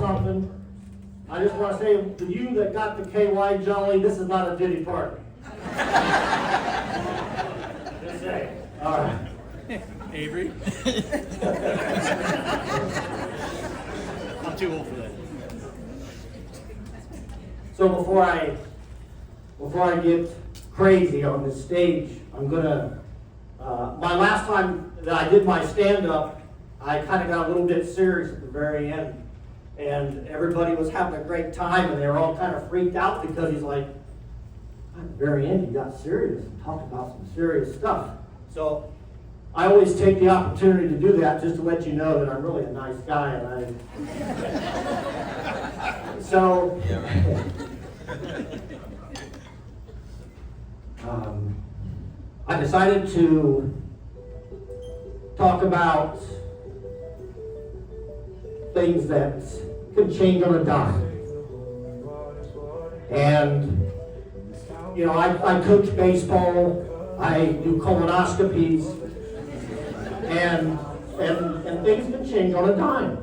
something. I just want to say to you that got the KY jelly, this is not a ditty party. Just say. All right. Avery? I'm too old for that. So before I get crazy on this stage, I'm gonna. My last time that I did my stand-up, I kind of got a little bit serious at the very end, and everybody was having a great time, and they were all kind of freaked out because he's like, at the very end, you got serious and talked about some serious stuff. So I always take the opportunity to do that just to let you know that I'm really a nice guy, and so. I decided to talk about things that could change on a dime. And, you know, I coach baseball, I do colonoscopies, and things can change on a dime.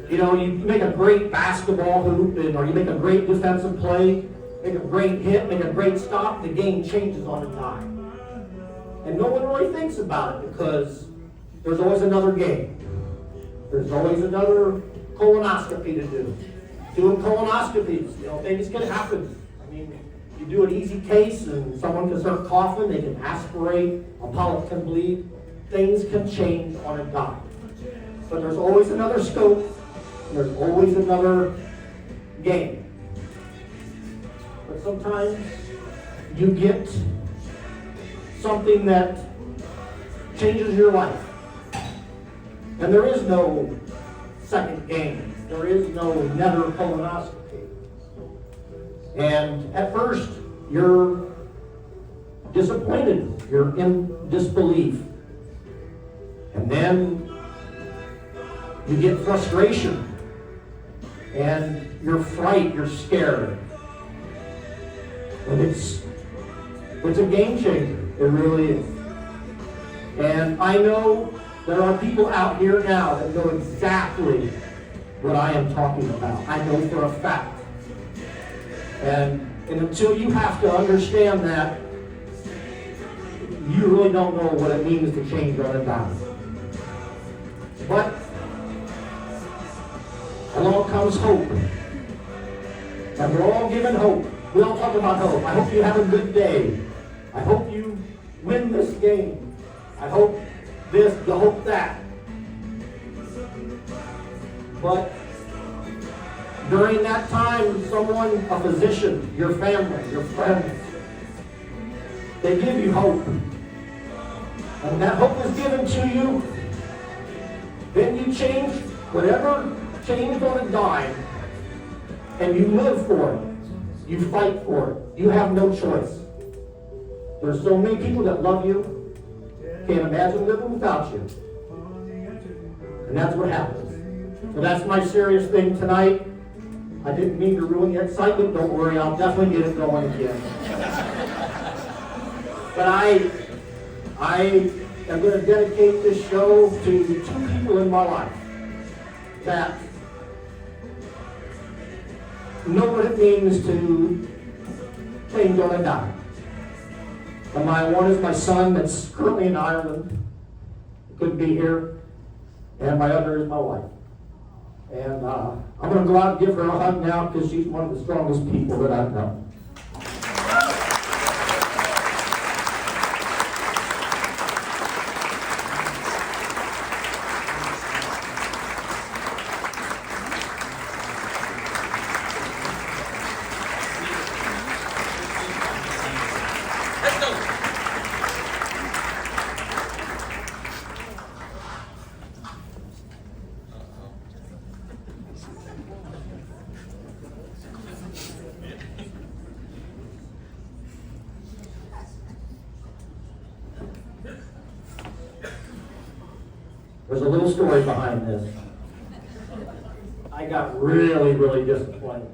You know, you make a great basketball hoop, or you make a great defensive play, make a great hit, make a great stop, the game changes on a dime. And no one really thinks about it because there's always another game. There's always another colonoscopy to do. Doing colonoscopies, you know, things can happen. I mean, you do an easy case and someone can start coughing, they can aspirate, a polyp can bleed. Things can change on a dime. But there's always another scope, and there's always another game. But sometimes you get something that changes your life. And there is no second game. There is no nether colonoscopy. And at first, you're disappointed. You're in disbelief. And then you get frustration. And you're fright, you're scared. And it's a game changer. It really is. And I know there are people out here now that know exactly what I am talking about. I know for a fact. And until you have to understand that, you really don't know what it means to change on a dime. But along comes hope. And we're all given hope. We all talk about hope. I hope you have a good day. I hope you win this game. I hope this, I hope that. But during that time, someone, a physician, your family, your friends, they give you hope. And that hope is given to you. Then you change whatever changed on a dime, and you live for it. You fight for it. You have no choice. There's so many people that love you, can't imagine living without you. And that's what happens. So that's my serious thing tonight. I didn't mean to ruin the excitement. Don't worry, I'll definitely get it going again. But I am going to dedicate this show to two people in my life that know what it means to change on a dime. And one is my son that's currently in Ireland, couldn't be here, and my other is my wife. And I'm going to go out and give her a hug now because she's one of the strongest people that I've known. There's a little story behind this. I got really, really disappointed.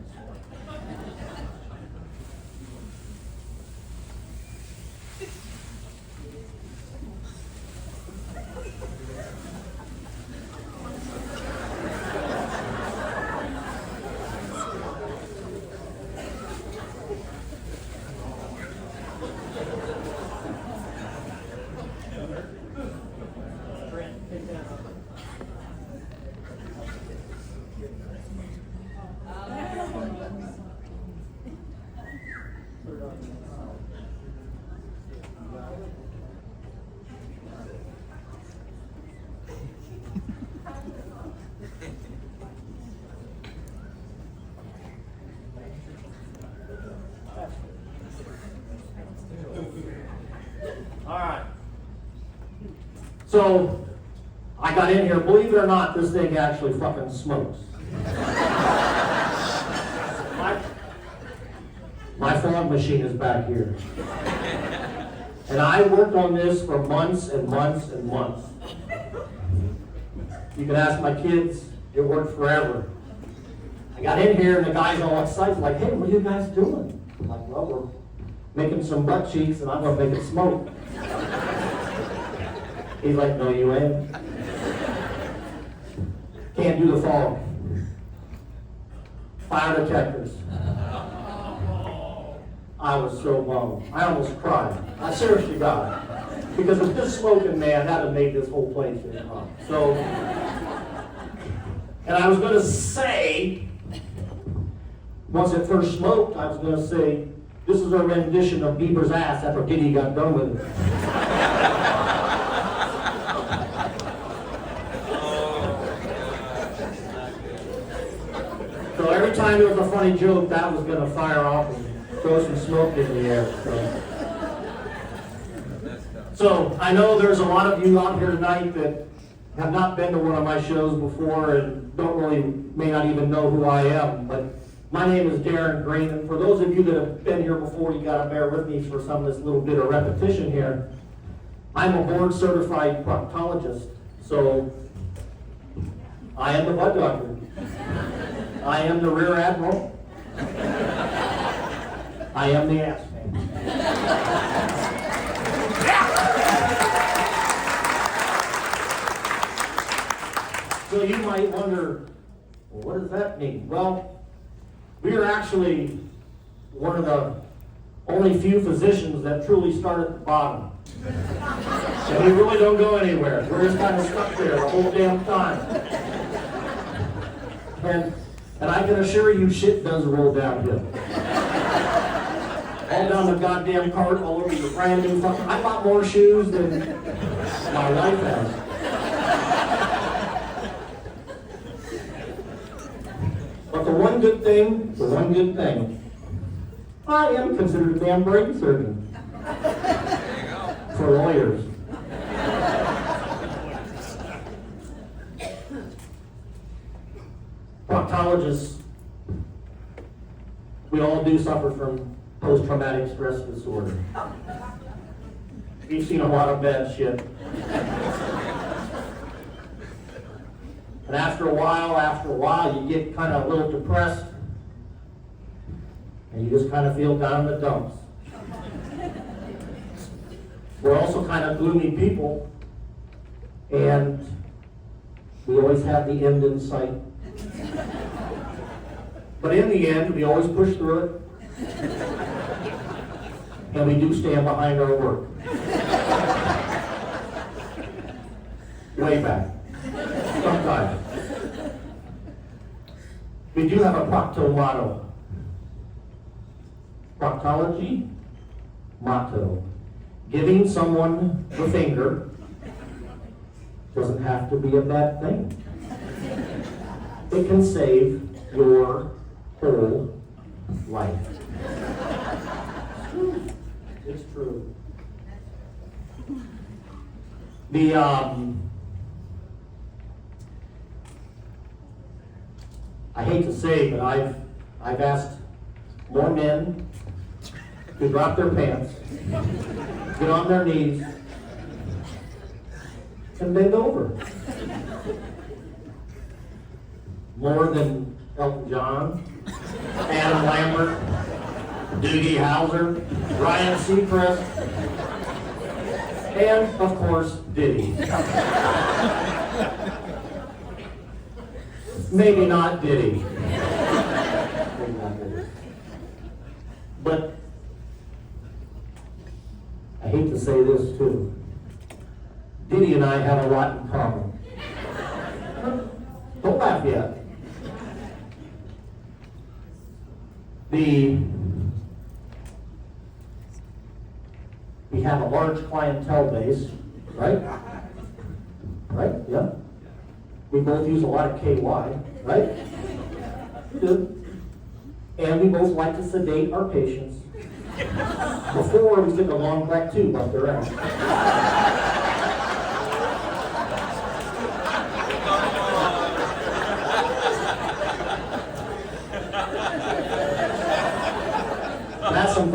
So I got in here, believe it or not, this thing actually fucking smokes. My fog machine is back here. And I worked on this for months and months and months. You can ask my kids, it worked forever. I got in here and the guy's all excited, like, hey, what are you guys doing? I'm like, well, we're making some butt cheeks and I'm gonna make it smoke. He's like, no, you ain't. Can't do the fog. Fire detectors. I was so bummed. I almost cried. I seriously got it. Because with this smoking, man, that would make this whole place hot. So, and I was going to say, once it first smoked, I was going to say, this is a rendition of Bieber's ass after Diddy got done with it. So every time there was a funny joke, that was going to fire off and throw some smoke in the air. So I know there's a lot of you out here tonight that have not been to one of my shows before and may not even know who I am, but my name is Darren Green, and for those of you that have been here before, you gotta bear with me for some of this little bit of repetition here. I'm a board certified proctologist, so I am the bud doctor. I am the rear admiral. I am the ass man. So you might wonder, well, what does that mean? Well, we are actually one of the only few physicians that truly start at the bottom. And we really don't go anywhere. We're just kind of stuck there the whole damn time. And I can assure you, shit does roll downhill. All down the goddamn cart, all over the brand new fucking. I bought more shoes than my wife has. But the one good thing, I am considered a damn brain surgeon. For lawyers. Proctologists, we all do suffer from post-traumatic stress disorder. We've seen a lot of bad shit. And after a while, you get kind of a little depressed, and you just kind of feel down in the dumps. We're also kind of gloomy people, and we always have the end in sight. But in the end, we always push through it, and we do stand behind our work. Way back. Sometimes. We do have a procto motto. Proctology motto. Giving someone the finger doesn't have to be a bad thing. It can save your whole life. It's true. I hate to say, but I've asked more men to drop their pants, get on their knees, and bend over. More than Elton John, Adam Lambert, Doogie Howser, Ryan Seacrest, and, of course, Diddy. Maybe not Diddy. But I hate to say this too. Diddy and I have a lot in common. Don't laugh yet. We have a large clientele base, right? Right? Yeah. We both use a lot of KY, right? We do. And we both like to sedate our patients before we stick a long black tube up their ass.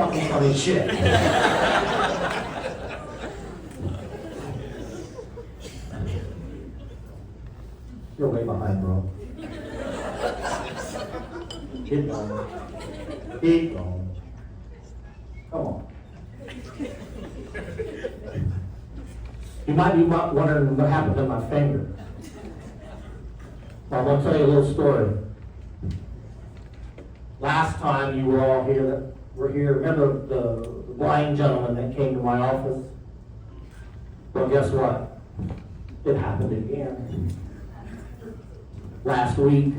fucking funny shit. You're way behind, bro. Keep going. Keep going. Come on. You might be wondering what happened to my finger. Well, I'm going to tell you a little story. Last time you were all here, remember the blind gentleman that came to my office? Well, guess what? It happened again. Last week.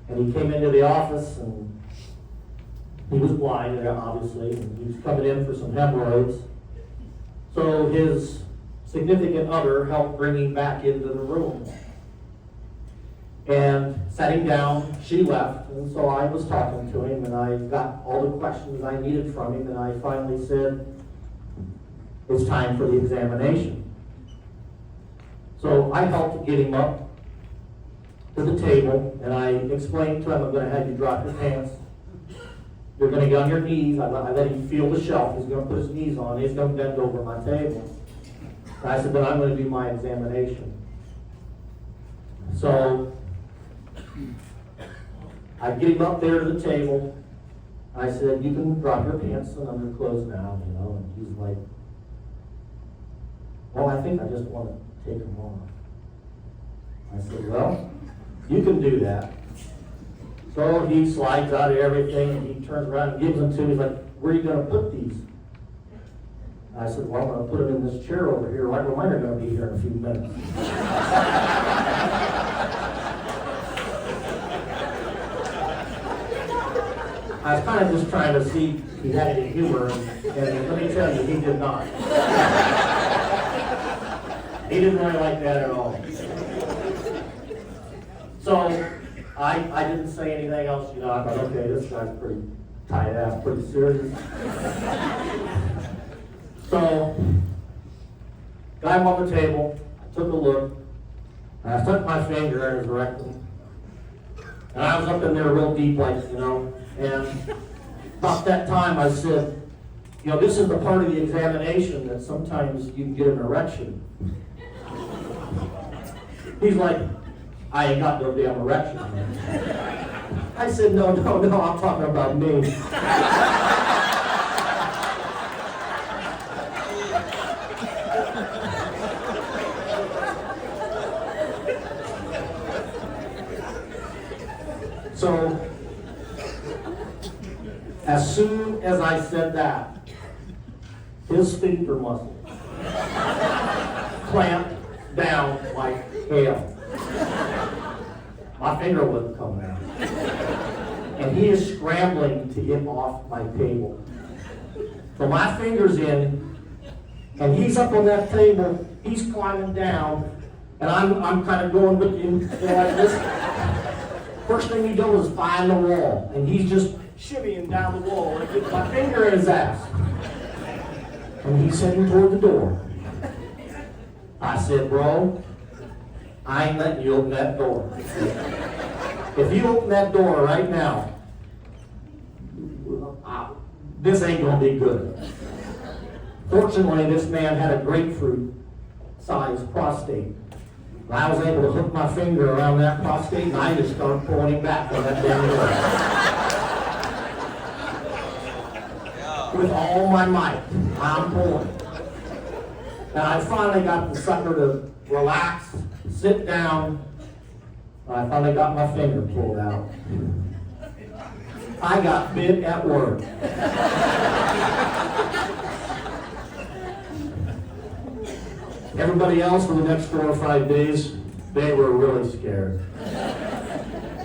And he came into the office and he was blind, obviously, and he was coming in for some hemorrhoids. So his significant other helped bring him back into the room. And sat him down, she left, and so I was talking to him, and I got all the questions I needed from him, and I finally said, it's time for the examination. So I helped get him up to the table, and I explained to him, I'm going to have you drop your pants. You're going to get on your knees. I let him feel the shelf. He's going to put his knees on. He's going to bend over my table. And I said, then I'm going to do my examination. So I get him up there to the table. I said, you can drop your pants and underclothes now, you know. And he's like, well, I think I just want to take them off. I said, well, you can do that. So he slides out of everything and he turns around and gives them to me. He's like, where are you going to put these? I said, well, I'm going to put them in this chair over here, right where mine are going to be here in a few minutes. I was kind of just trying to see if he had any humor, and let me tell you, he did not. He didn't really like that at all. So I didn't say anything else, you know. I thought, okay, this guy's pretty tight ass, pretty serious. So, got him on the table, I took a look, and I stuck my finger in his rectum. And I was up in there real deep, like, you know, and about that time I said, you know, this is the part of the examination that sometimes you can get an erection. He's like, I ain't got no damn erection, man. I said, no, I'm talking about me. So, as soon as I said that, his sphincter muscle clamped down like hell. My finger wasn't coming out. And he is scrambling to get off my table. So my finger's in, and he's up on that table, he's climbing down, and I'm kind of going with him like this. First thing he does is find the wall, and he's just shimmying down the wall, and I get my finger in his ass. And he's heading toward the door. I said, bro, I ain't letting you open that door. If you open that door right now, this ain't gonna be good. Fortunately, this man had a grapefruit-sized prostate. And I was able to hook my finger around that prostate, and I just started pulling him back on that damn door. With all my might, I'm pulling. And I finally got the sucker to relax, sit down. I finally got my finger pulled out. I got bit at work. Everybody else for the next 4 or 5 days, they were really scared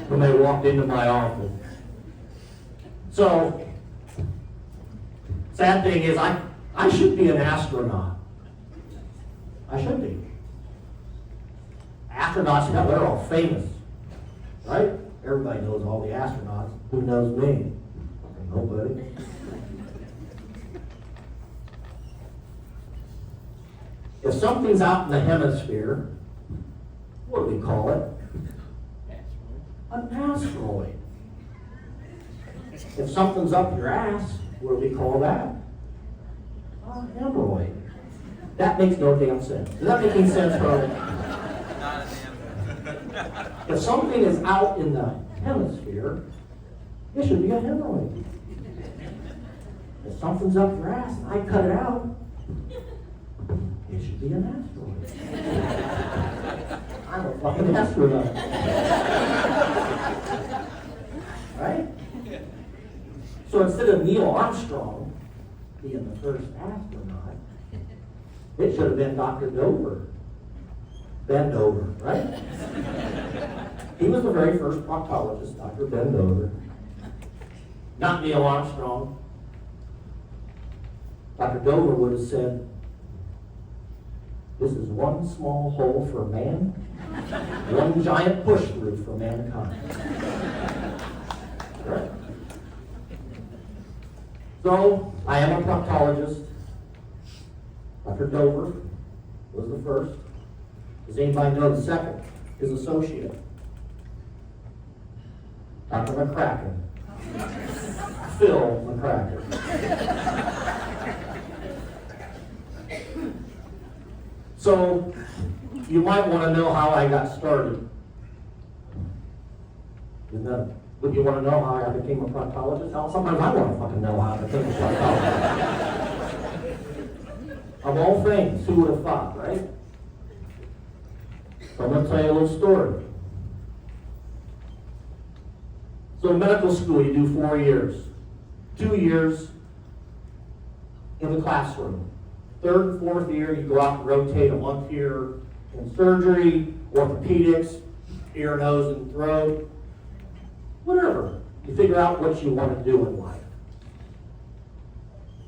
when they walked into my office. So, sad thing is, I should be an astronaut. I should be. Astronauts, they're all famous, right? Everybody knows all the astronauts. Who knows me? Nobody. If something's out in the hemisphere, what do we call it? An asteroid. If something's up your ass, what do we call that? A hemorrhoid. That makes no damn sense. Does that make any sense, Charlie? If something is out in the hemisphere, it should be a hemorrhoid. If something's up your ass and I cut it out, it should be an asteroid. I'm a fucking astronaut. Right? So instead of Neil Armstrong being the first astronaut, it should have been Dr. Dover. Ben Dover, right? He was the very first proctologist, Dr. Ben Dover. Not Neil Armstrong. Dr. Dover would have said, this is one small hole for man, one giant push through for mankind. Right? So, I am a proctologist. Dr. Dover was the first. Does anybody know the second? His associate. Dr. McCracken. Phil McCracken. So, you might want to know how I got started. Would you want to know how I became a proctologist? Sometimes I want to fucking know how I became a proctologist. Of all things, who would have thought, right? So I'm going to tell you a little story. So in medical school, you do 4 years. 2 years in the classroom. Third and fourth year, you go out and rotate a month here in surgery, orthopedics, ear, nose, and throat. Whatever. You figure out what you want to do in life.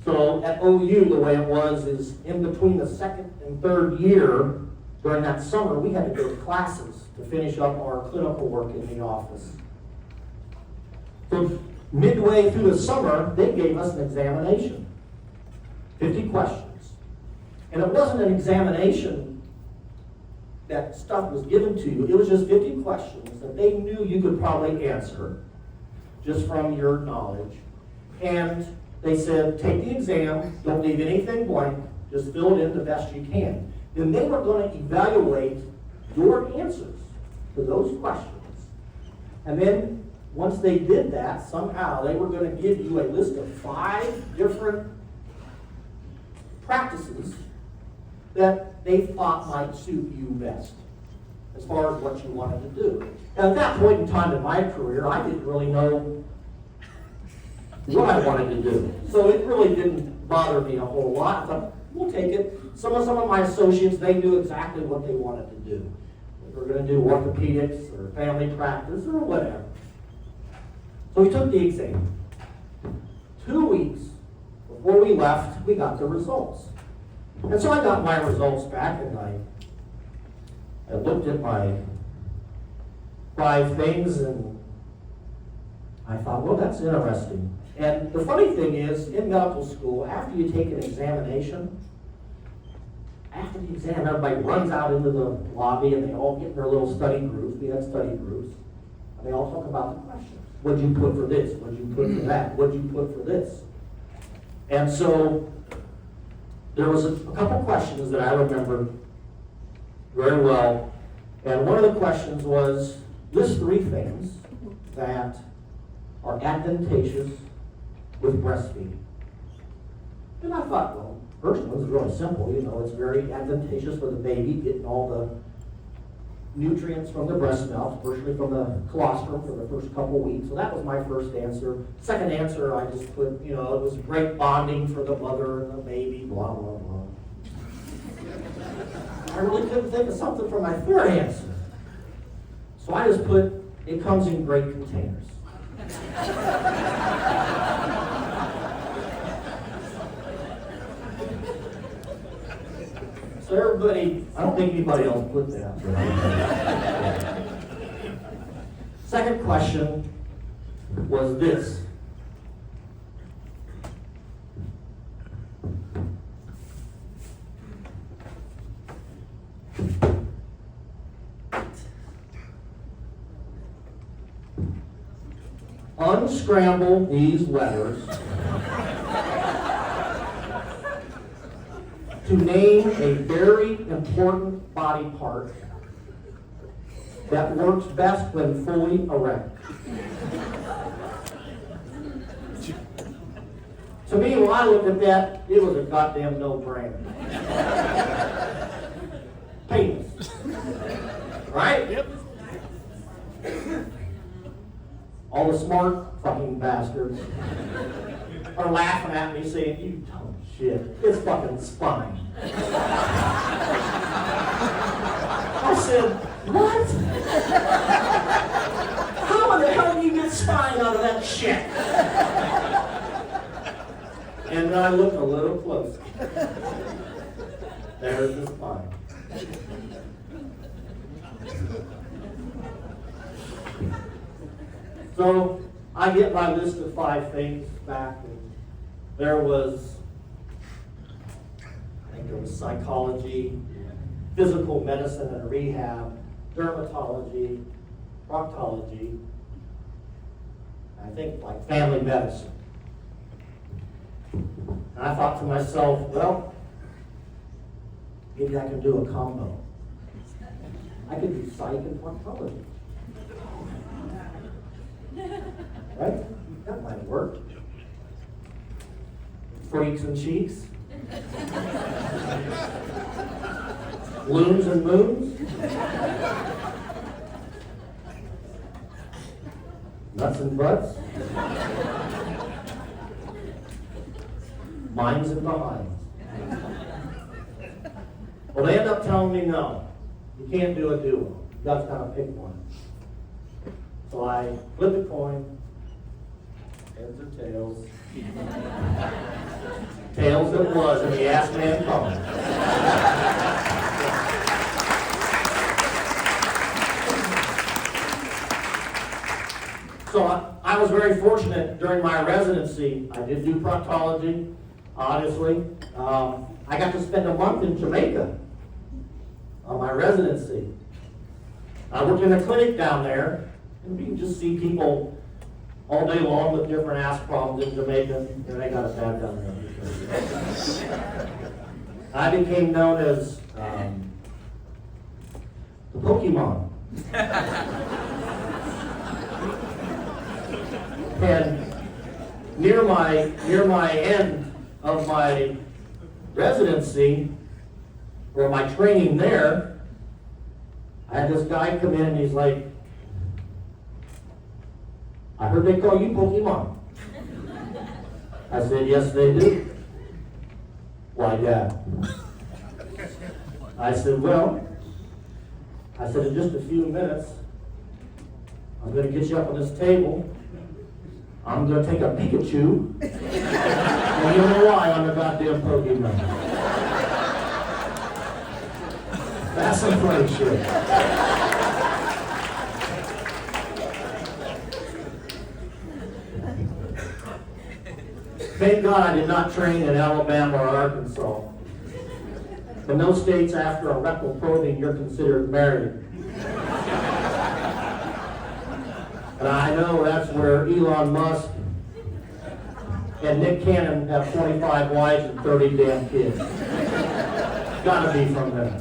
So at OU, the way it was is in between the second and third year, during that summer, we had to go to classes to finish up our clinical work in the office. So midway through the summer, they gave us an examination. 50 questions. And it wasn't an examination that stuff was given to you. It was just 50 questions that they knew you could probably answer just from your knowledge. And they said, take the exam, don't leave anything blank, just fill it in the best you can. Then they were going to evaluate your answers to those questions. And then once they did that, somehow they were going to give you a list of 5 different practices that they thought might suit you best as far as what you wanted to do. And at that point in time in my career, I didn't really know what I wanted to do. So it really didn't bother me a whole lot. I thought, we'll take it. Some of my associates, they knew exactly what they wanted to do. They were going to do orthopedics or family practice or whatever. So we took the exam. 2 weeks before we left, we got the results. And so I got my results back, and I looked at my 5 things, and I thought, well, that's interesting. And the funny thing is, in medical school, after you take an examination, after the exam, everybody runs out into the lobby, and they all get in their little study groups. We had study groups. And they all talk about the questions. What'd you put for this? What'd you put for that? What'd you put for this? And so there was a couple questions that I remember very well. And one of the questions was, list 3 things that are advantageous with breastfeeding. And I thought, well, first one is really simple. You know, it's very advantageous for the baby getting all the nutrients from the breast milk, especially from the colostrum for the first couple weeks. So that was my first answer. Second answer, I just put, you know, it was great bonding for the mother and the baby, blah, blah, blah. I really couldn't think of something for my third answer. So I just put, it comes in great containers. So everybody, I don't think anybody else put that. Second question was this. unscramble these letters to name a very important body part that works best when fully erect. To me, when I looked at that, it was a goddamn no-brainer. Penis. Right? Yep. All the smart fucking bastards are laughing at me saying, you dumb shit, it's fucking spine. I said, what? How in the hell do you get spine out of that shit? And then I looked a little closer. There's the spine. So I get my list of 5 things back, and there was, I think there was psychology, physical medicine and rehab, dermatology, proctology, I think like family medicine. And I thought to myself, well, maybe I can do a combo. I could do psych and proctology. Right? That might work. Freaks and cheeks. Loons and moons. Nuts and butts. Minds and behinds. Well, they end up telling me no. You can't do a duo. You guys gotta pick one. So I flip a coin. Heads or tails? Tails it was, and the ASSMAN phone. So I was very fortunate during my residency. I did do proctology, honestly. I got to spend a month in Jamaica on my residency. I worked in a clinic down there, and you can just see people all day long with different ass problems in Jamaica, and they got it bad down there. I became known as the Pokemon. And near my end of my residency, or my training there, I had this guy come in and he's like, I heard they call you Pokemon. I said, yes, they do. Why, Dad? I said, well, in just a few minutes, I'm going to get you up on this table. I'm going to take a Pikachu, and you'll know why I'm a goddamn Pokemon. That's some funny shit. Thank God I did not train in Alabama or Arkansas. In those states, after a rectal probing, you're considered married. And I know that's where Elon Musk and Nick Cannon have 25 wives and 30 damn kids. Gotta be from there.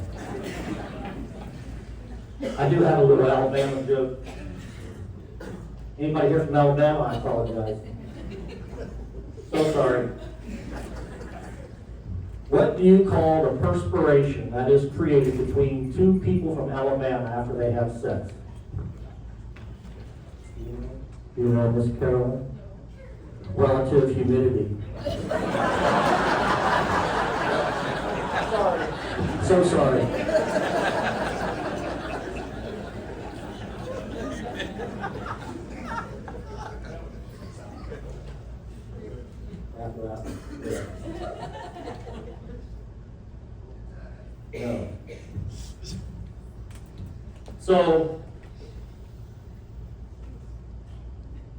I do have a little Alabama joke. Anybody here from Alabama? I apologize. So sorry. What do you call the perspiration that is created between two people from Alabama after they have sex? You know, Miss Carolyn? Relative humidity. Sorry. So sorry. After that. Yeah. No. So,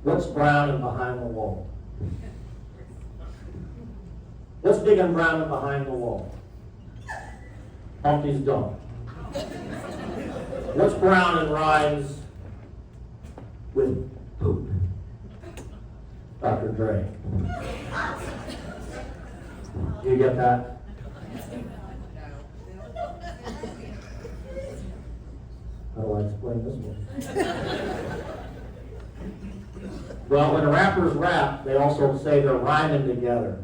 what's brown and behind the wall? What's big and brown and behind the wall? Humpty's dump. What's brown and rhymes with poop? Dr. Dre. Do you get that? How do I explain this one? Well, when rappers rap, they also say they're rhyming together.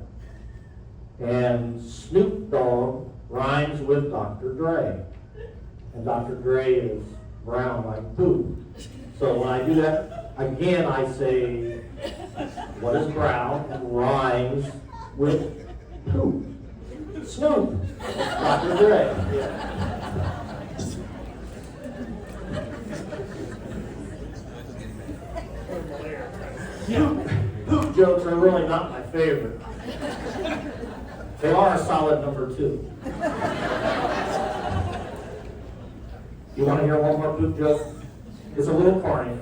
And Snoop Dogg rhymes with Dr. Dre. And Dr. Dre is brown like poop. So when I do that, again I say, what is brown and rhymes with poop? Snoop. Dr. Dre. Yeah. Poop jokes are really not my favorite. They are a solid number 2. You want to hear one more poop joke? It's a little corny.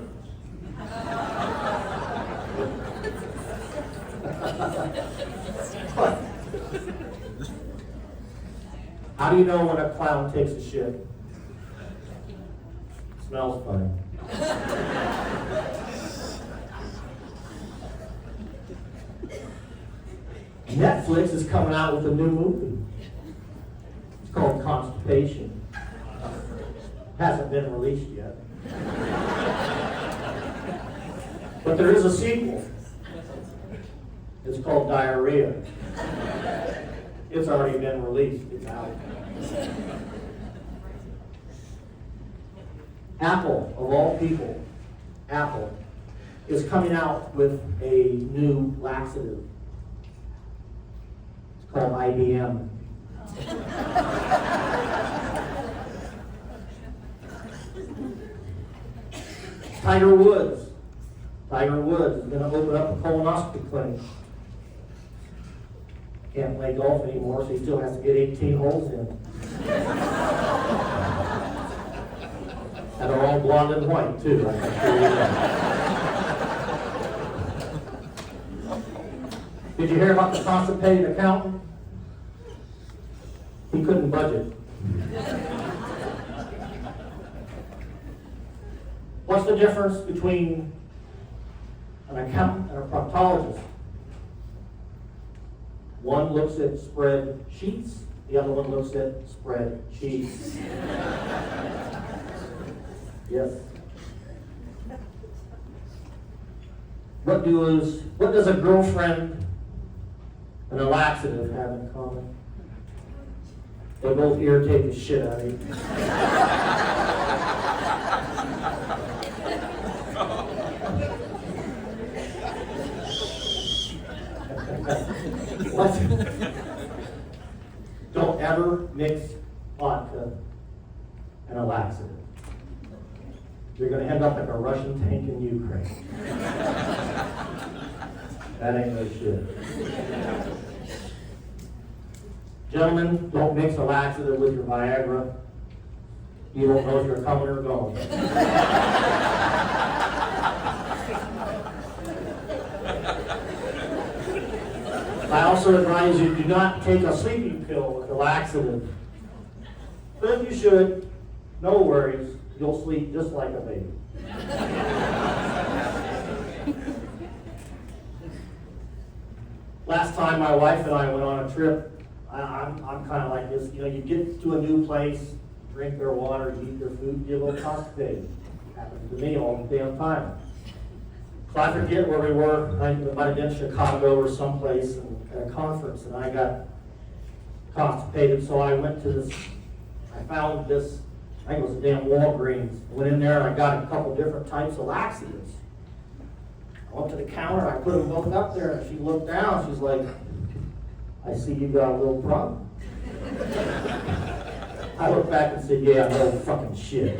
How do you know when a clown takes a shit? Smells funny. Netflix is coming out with a new movie. It's called Constipation. Hasn't been released yet. But there is a sequel. It's called Diarrhea. It's already been released. It's out. Apple, of all people, Apple is coming out with a new laxative. It's called IBM. Tiger Woods. Tiger Woods is going to open up a colonoscopy clinic. Can't play golf anymore, so he still has to get 18 holes in. And they're all blonde and white, too. I can assure you that. Did you hear about the constipated accountant? He couldn't budget. What's the difference between an accountant and a proctologist? One looks at spreadsheets, the other one looks at spreadsheets. Yes. What does a girlfriend and a laxative have in common? They both irritate the shit out of you. What? Don't ever mix vodka and a laxative. You're going to end up like a Russian tank in Ukraine. That ain't no shit. Gentlemen, don't mix a laxative with your Viagra. You don't know if you're coming or going. I also advise you, do not take a sleeping pill with a laxative. But if you should, no worries. You'll sleep just like a baby. Last time my wife and I went on a trip, I'm kind of like this. You know, you get to a new place, drink their water, eat their food, get a little constipated. Happens to me all the damn time. So I forget where we were. It might have been Chicago or someplace at a conference, and I got constipated. So I went to this, I found this, I think it was a damn Walgreens. Went in there and I got a couple different types of laxatives. I went to the counter, I put them both up there, and she looked down, she's like, I see you got a little problem. I looked back and said, yeah, no fucking shit.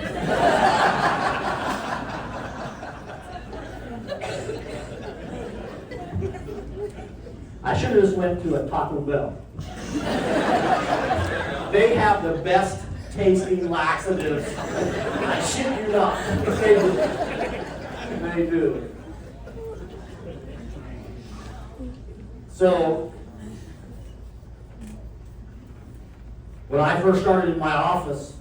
I should have just went to a Taco Bell. They have the best tasting laxatives. I shit you not. They do. They do. So, when I first started in my office,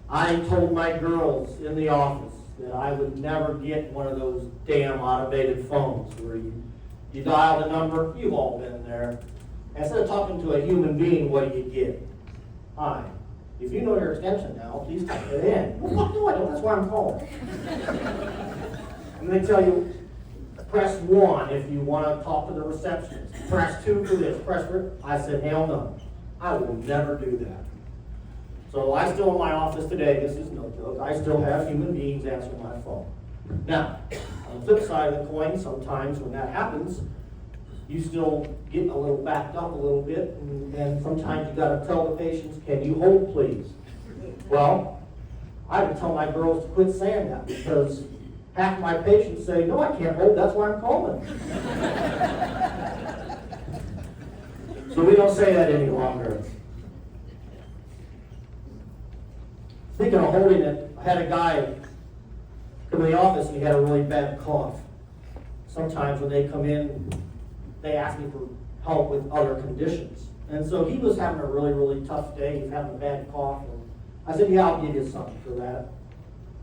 I told my girls in the office, that I would never get one of those damn automated phones where you dial the number, you've all been there. Instead of talking to a human being, what do you get? Hi. If you know your extension now, please type it in. Well, fuck no, I don't. That's why I'm calling. And they tell you, press 1 if you want to talk to the receptionist. Press 2 for this. Press 3. I said, hell no. I will never do that. So I still in my office today, this is no joke, I still have human beings answer my phone. Now, on the flip side of the coin, sometimes when that happens, you still get a little backed up a little bit, and sometimes you got to tell the patients, can you hold please? Well, I would tell my girls to quit saying that because half my patients say, no, I can't hold, that's why I'm calling. So we don't say that any longer. Speaking of holding it, I had a guy come in the office and he had a really bad cough. Sometimes when they come in, they ask me for help with other conditions. And so he was having a really, really tough day. He was having a bad cough. And I said, yeah, I'll give you something for that.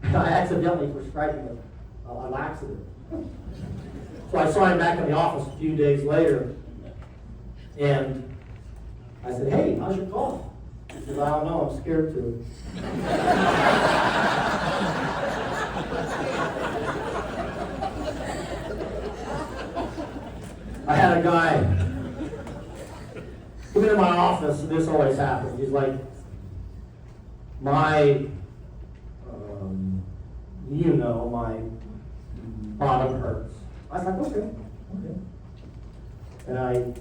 I accidentally prescribed him a laxative. So I saw him back in the office a few days later. And I said, hey, how's your cough? He said, I don't know, I'm scared to. I had a guy come into my office, and this always happens. He's like, my bottom hurts. I was like, okay. And I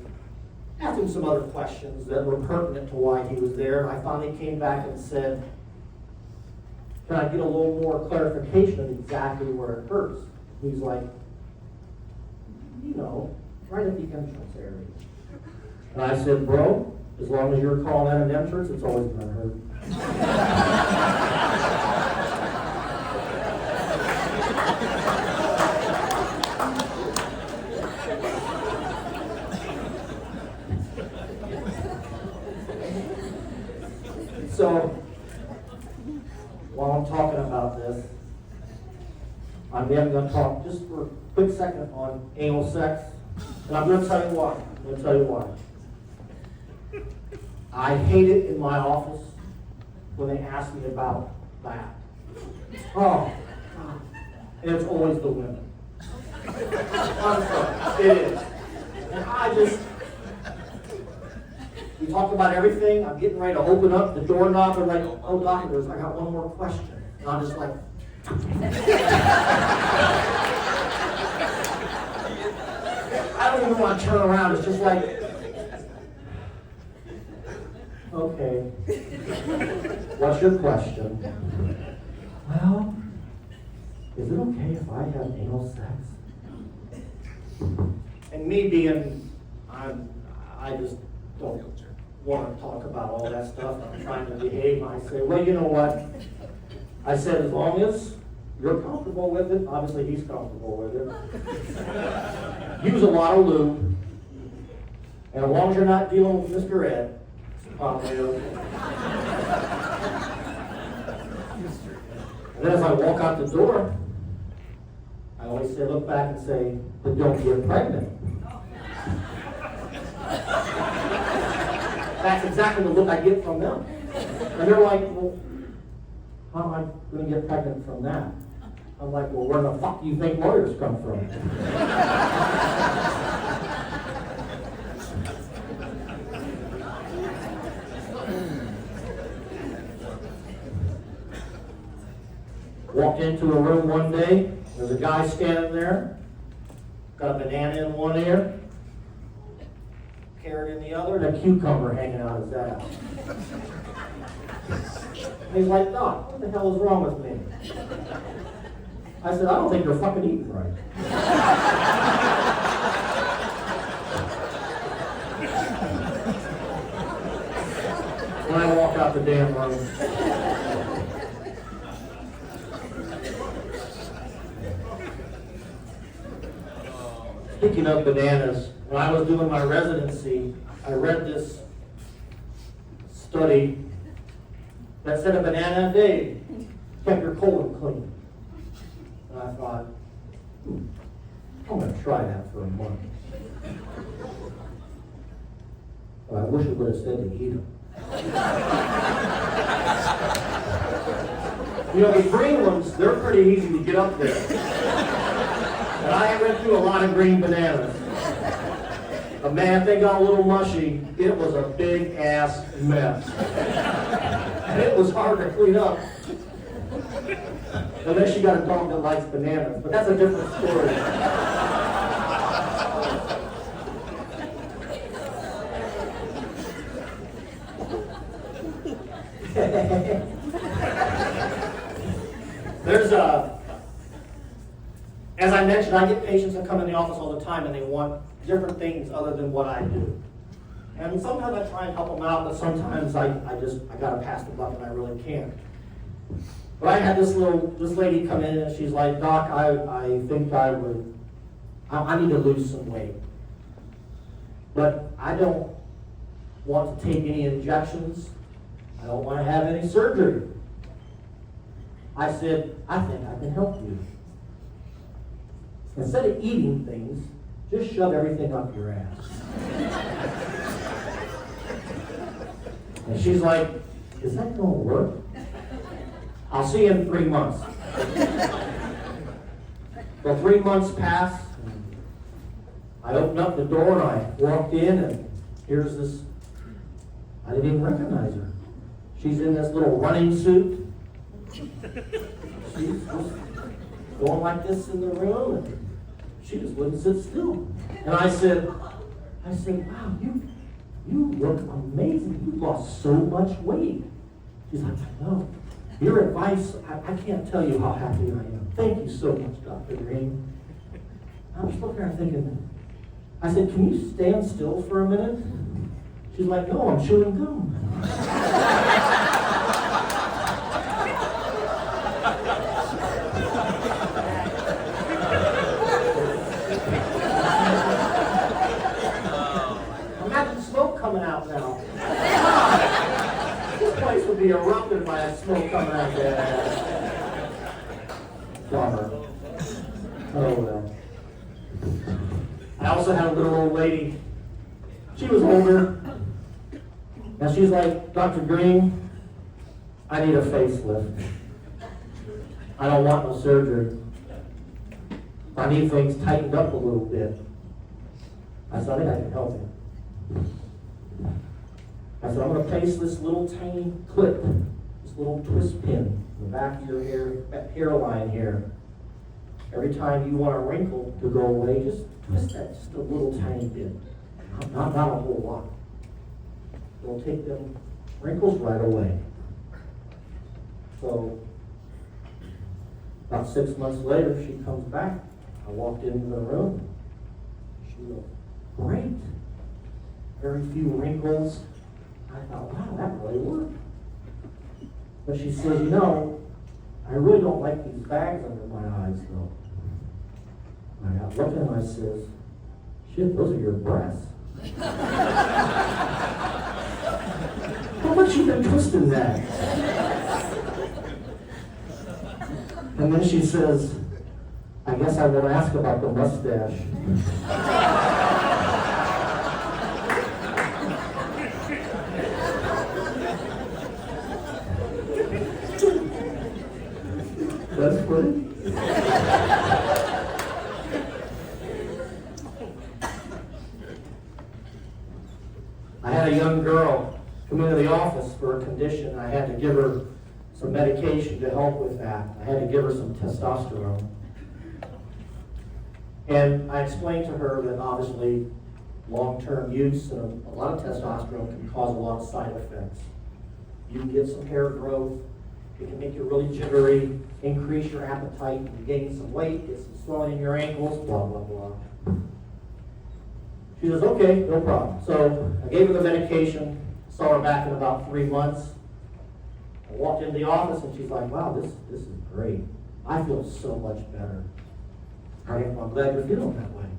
asked him some other questions that were pertinent to why he was there. And I finally came back and said, can I get a little more clarification of exactly where it hurts? He's like, right at the entrance area. And I said, bro, as long as you're calling that an entrance, it's always going to hurt. So, while I'm talking about this, I'm then going to talk just for a quick second on anal sex. And I'm going to tell you why. I hate it in my office when they ask me about that. Oh, God. And it's always the women. I'm sorry, it is. And we talk about everything. I'm getting ready to open up the doorknob. They're like, oh, doctors, I got one more question. And I'm just like, I don't even want to turn around. It's just like, okay, what's your question? Well, is it okay if I have anal sex? And me being, I just don't want to talk about all that stuff. I'm trying to behave. I say, well, you know what? I said, as long as you're comfortable with it, obviously he's comfortable with it. Use a lot of lube. And as long as you're not dealing with Mr. Ed, it's probably okay. And then as I walk out the door, I always say, look back and say, but don't get pregnant. That's exactly the look I get from them. And they're like, well, how am I going to get pregnant from that? I'm like, well, where the fuck do you think lawyers come from? Walked into a room one day, there's a guy standing there, got a banana in one ear, carrot in the other, and a cucumber hanging out his ass. And he's like, Doc, what the hell is wrong with me? I said, I don't think you're fucking eating right. When I walk out the damn room. Speaking of bananas, when I was doing my residency, I read this study that said a banana a day kept your colon clean. And I thought, I'm going to try that for a month. Well, I wish it would have said to eat them. You know, the green ones, they're pretty easy to get up there. And I went through a lot of green bananas. But man, if they got a little mushy, it was a big ass mess. And it was hard to clean up. Unless you got a dog that likes bananas, but that's a different story. As I mentioned, I get patients that come in the office all the time and they want different things other than what I do. And sometimes I try and help them out, but sometimes I gotta pass the buck and I really can't. But I had this lady come in and she's like, Doc, I think I need to lose some weight. But I don't want to take any injections. I don't want to have any surgery. I said, I think I can help you. Instead of eating things, just shove everything up your ass. And she's like, is that going to work? I'll see you in 3 months. Well, 3 months passed. I opened up the door and I walked in and here's this, I didn't even recognize her. She's in this little running suit. She's just going like this in the room and she just wouldn't sit still. And I said, wow, you look amazing. You lost so much weight. She's like, I know. Your advice, I can't tell you how happy I am. Thank you so much, Dr. Green. I was looking at her thinking, I said, can you stand still for a minute? She's like, no, I'm chewing gum. Imagine smoke coming out now. This place would be erupted by a smoke coming out there. Bummer. Oh well. I also had a little old lady. She was older. Now she's like, Dr. Green, I need a facelift. I don't want no surgery. I need things tightened up a little bit. I said, I think I can help you. I said, I'm going to place this little tiny clip, this little twist pin in the back of your hairline here. Every time you want a wrinkle to go away, just twist that just a little tiny bit. Not a whole lot. It'll take them wrinkles right away. So, about 6 months later, she comes back. I walked into the room. She looked great. Very few wrinkles. I thought, wow, that really worked. But she said, I really don't like these bags under my eyes, though. I got looking and I says, shit, those are your breasts. How much you been twisting that? And then she says, I guess I won't ask about the mustache. That's funny. I had a young girl come into the office for a condition. I had to give her some medication to help with that. I had to give her some testosterone. And I explained to her that obviously long-term use of a lot of testosterone can cause a lot of side effects. You can get some hair growth. It can make you really jittery, increase your appetite, you gain some weight, get some swelling in your ankles, blah, blah, blah. She says, okay, no problem. So I gave her the medication, saw her back in about 3 months. I walked into the office and she's like, wow, this is great. I feel so much better. I'm glad you're feeling that way.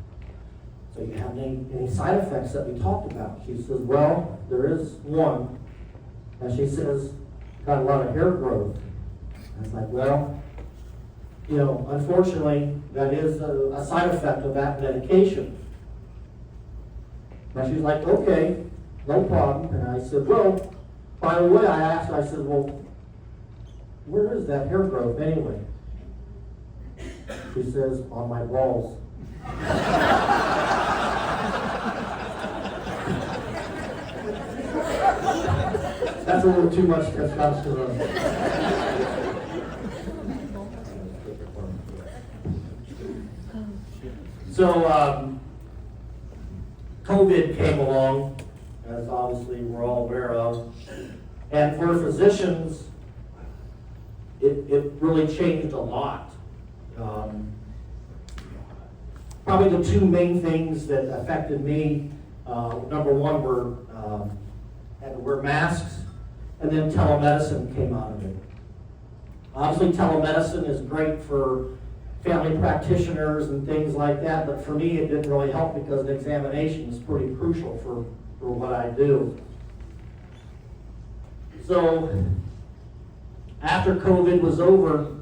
So you have any side effects that we talked about? She says, well, there is one. And she says, got a lot of hair growth. I was like, well, unfortunately, that is a side effect of that medication. And she's like, okay, no problem. And I said, well, by the way, I said, well, where is that hair growth anyway? She says, on my balls. That's a little too much testosterone. So, COVID came along, as obviously we're all aware of, and for physicians, it really changed a lot. Probably the two main things that affected me, number one were had to wear masks, and then telemedicine came out of it. Obviously, telemedicine is great for family practitioners and things like that, but for me, it didn't really help because an examination is pretty crucial for what I do. So, after COVID was over,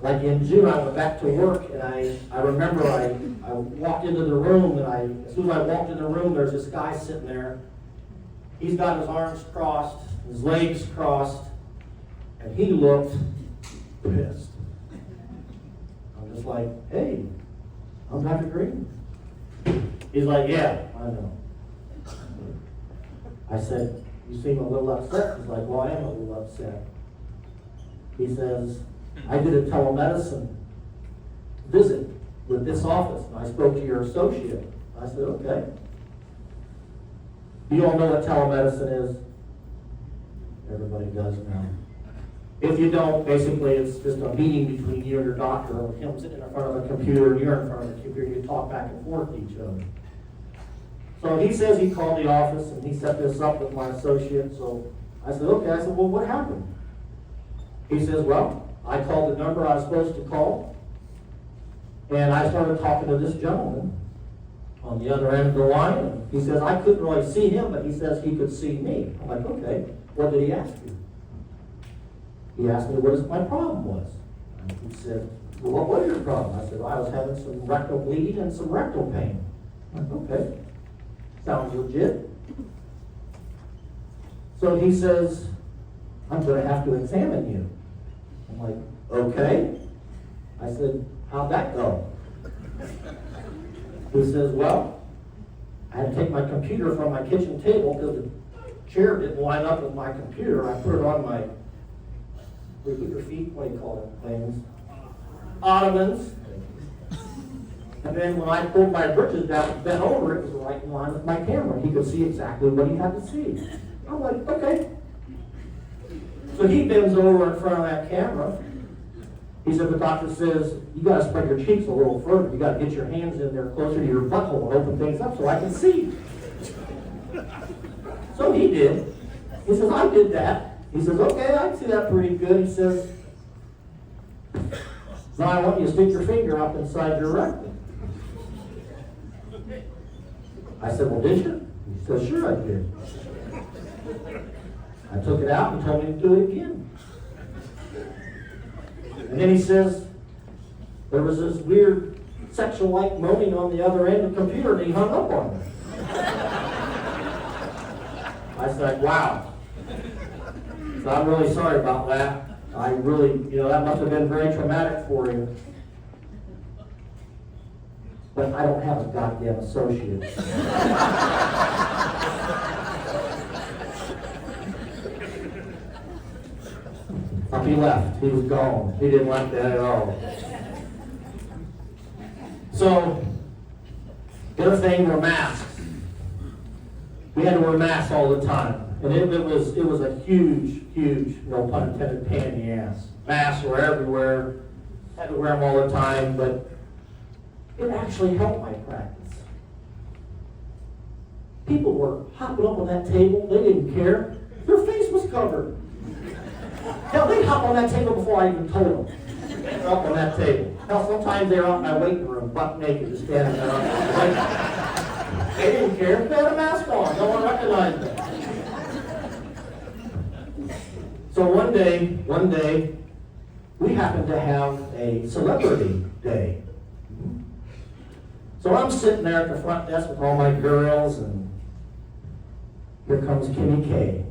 like in June, I went back to work, and I remember I walked into the room, and as soon as I walked in the room, there's this guy sitting there. He's got his arms crossed, his legs crossed, and he looked pissed. I'm just like, hey, I'm Dr. Green. He's like, yeah, I know. I said, you seem a little upset. He's like, well, I am a little upset. He says, I did a telemedicine visit with this office, and I spoke to your associate. I said, okay. You all know what telemedicine is? Everybody does now. If you don't, basically it's just a meeting between you and your doctor, or him sitting in front of a computer and you're in front of a computer, you talk back and forth to each other. So he says he called the office and he set this up with my associate. So I said, okay. I said, well, what happened? He says, well, I called the number I was supposed to call, and I started talking to this gentleman on the other end of the line. And he says, I couldn't really see him, but he says he could see me. I'm like, okay, what did he ask you? He asked me what my problem was. And he said, well, what was your problem? I said, well, I was having some rectal bleeding and some rectal pain. I'm like, okay, sounds legit. So he says, I'm going to have to examine you. I'm like, okay. I said, how'd that go? He says, well, I had to take my computer from my kitchen table because the chair didn't line up with my computer. I put it on my, where you put your feet, what do you call it, things? Ottomans. And then when I pulled my britches down and bent over, it was right in line with my camera. He could see exactly what he had to see. I'm like, okay. So he bends over in front of that camera. He said, the doctor says, you got to spread your cheeks a little further. You got to get your hands in there closer to your butthole and open things up so I can see. So he did. He says, I did that. He says, okay, I can see that pretty good. He says, now I want you to stick your finger up inside your rectum. I said, well, did you? He says, sure I did. I took it out and told me to do it again. And then he says, there was this weird sexual-like moaning on the other end of the computer, and he hung up on me. I said, wow. So I'm really sorry about that. I really, that must have been very traumatic for you. But I don't have a goddamn associate. He left. He was gone. He didn't like that at all. So, the other thing were masks. We had to wear masks all the time. And it was a huge, no pun intended, pain in the ass. Masks were everywhere. Had to wear them all the time, but it actually helped my practice. People were hopping up on that table. They didn't care. Their face was covered. Hell, they'd hop on that table before I even told them. They're up on that table. Hell, sometimes they're out in my waiting room, butt naked, just standing there. They didn't care. They had a mask on. No one recognized them. So one day, we happened to have a celebrity day. So I'm sitting there at the front desk with all my girls, and here comes Kimmy K.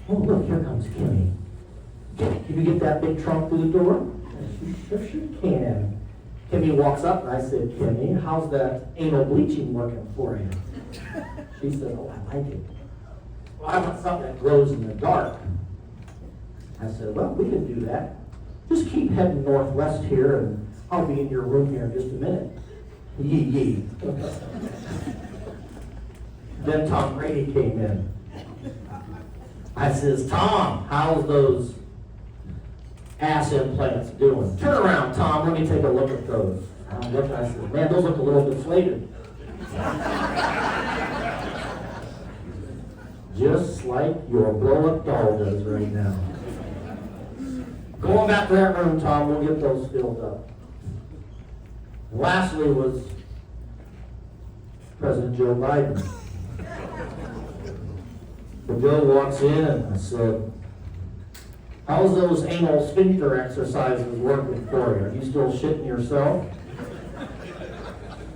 Oh, look, here comes Kimmy. Can you get that big trunk through the door? Sure she can. Kimmy walks up, and I said, Kimmy, how's that anal bleaching working for you? She said, oh, I like it. Well, I want something that glows in the dark. I said, well, we can do that. Just keep heading northwest here, and I'll be in your room here in just a minute. Yee yee. Then Tom Brady came in. I says, Tom, how's those ass implants doing? Turn around, Tom, let me take a look at those. I'm looking, I said, man, those look a little deflated. Just like your blow-up doll does right now. Going back to that room, Tom, we'll get those filled up. And lastly was President Joe Biden. So Joe walks in and I said, how's those anal sphincter exercises working for you? Are you still shitting yourself?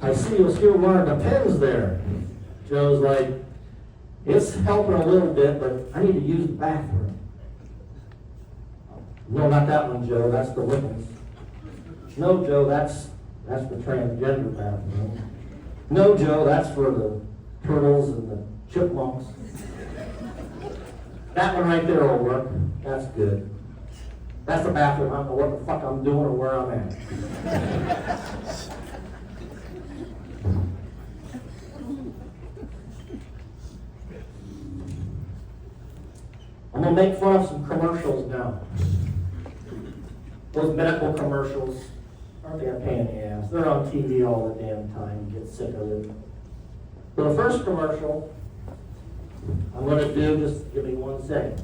I see you're still wearing the pens there. Joe's like, it's helping a little bit, but I need to use the bathroom. No, not that one, Joe. That's the women's. No, Joe, that's the transgender bathroom. No, Joe, that's for the turtles and the chipmunks. That one right there will work. That's good. That's the bathroom. I don't know what the fuck I'm doing or where I'm at. I'm going to make fun of some commercials now. Those medical commercials, aren't they a pain in the ass? They're on TV all the damn time. You get sick of it. So the first commercial I'm going to do, just give me 1 second.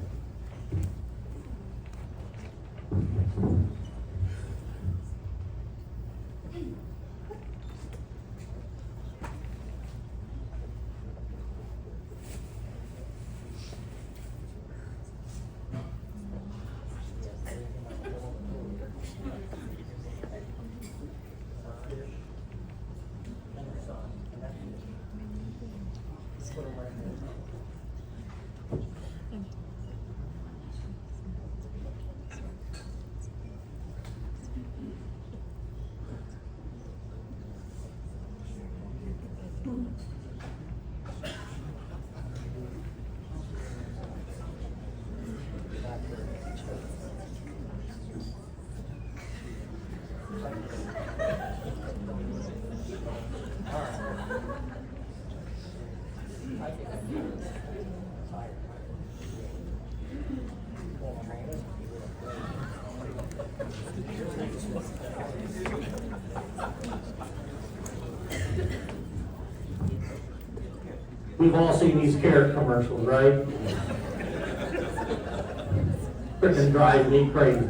We've all seen these carrot commercials, right? Freaking drives me crazy.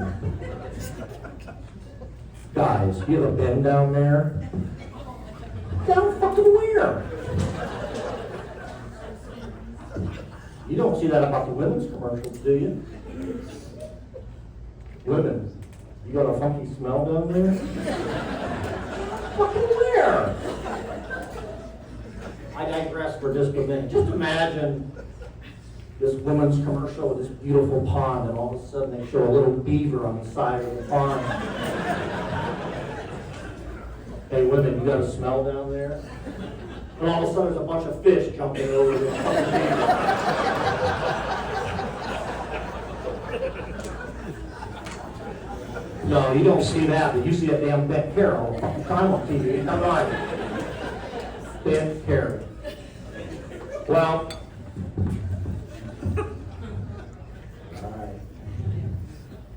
Guys, you ever been down there? Down fucking where? You don't see that about the women's commercials, do you? Women, you got a funky smell down there? Fucking where? I digress for just a minute. Just imagine this woman's commercial with this beautiful pond, and all of a sudden they show a little beaver on the side of the pond. Hey, women, you got a smell down there? And all of a sudden there's a bunch of fish jumping over the fucking beaver. No, you don't see that, but you see that damn Beth Carroll fucking time on TV. Come on. Beth Carroll. Well, alright.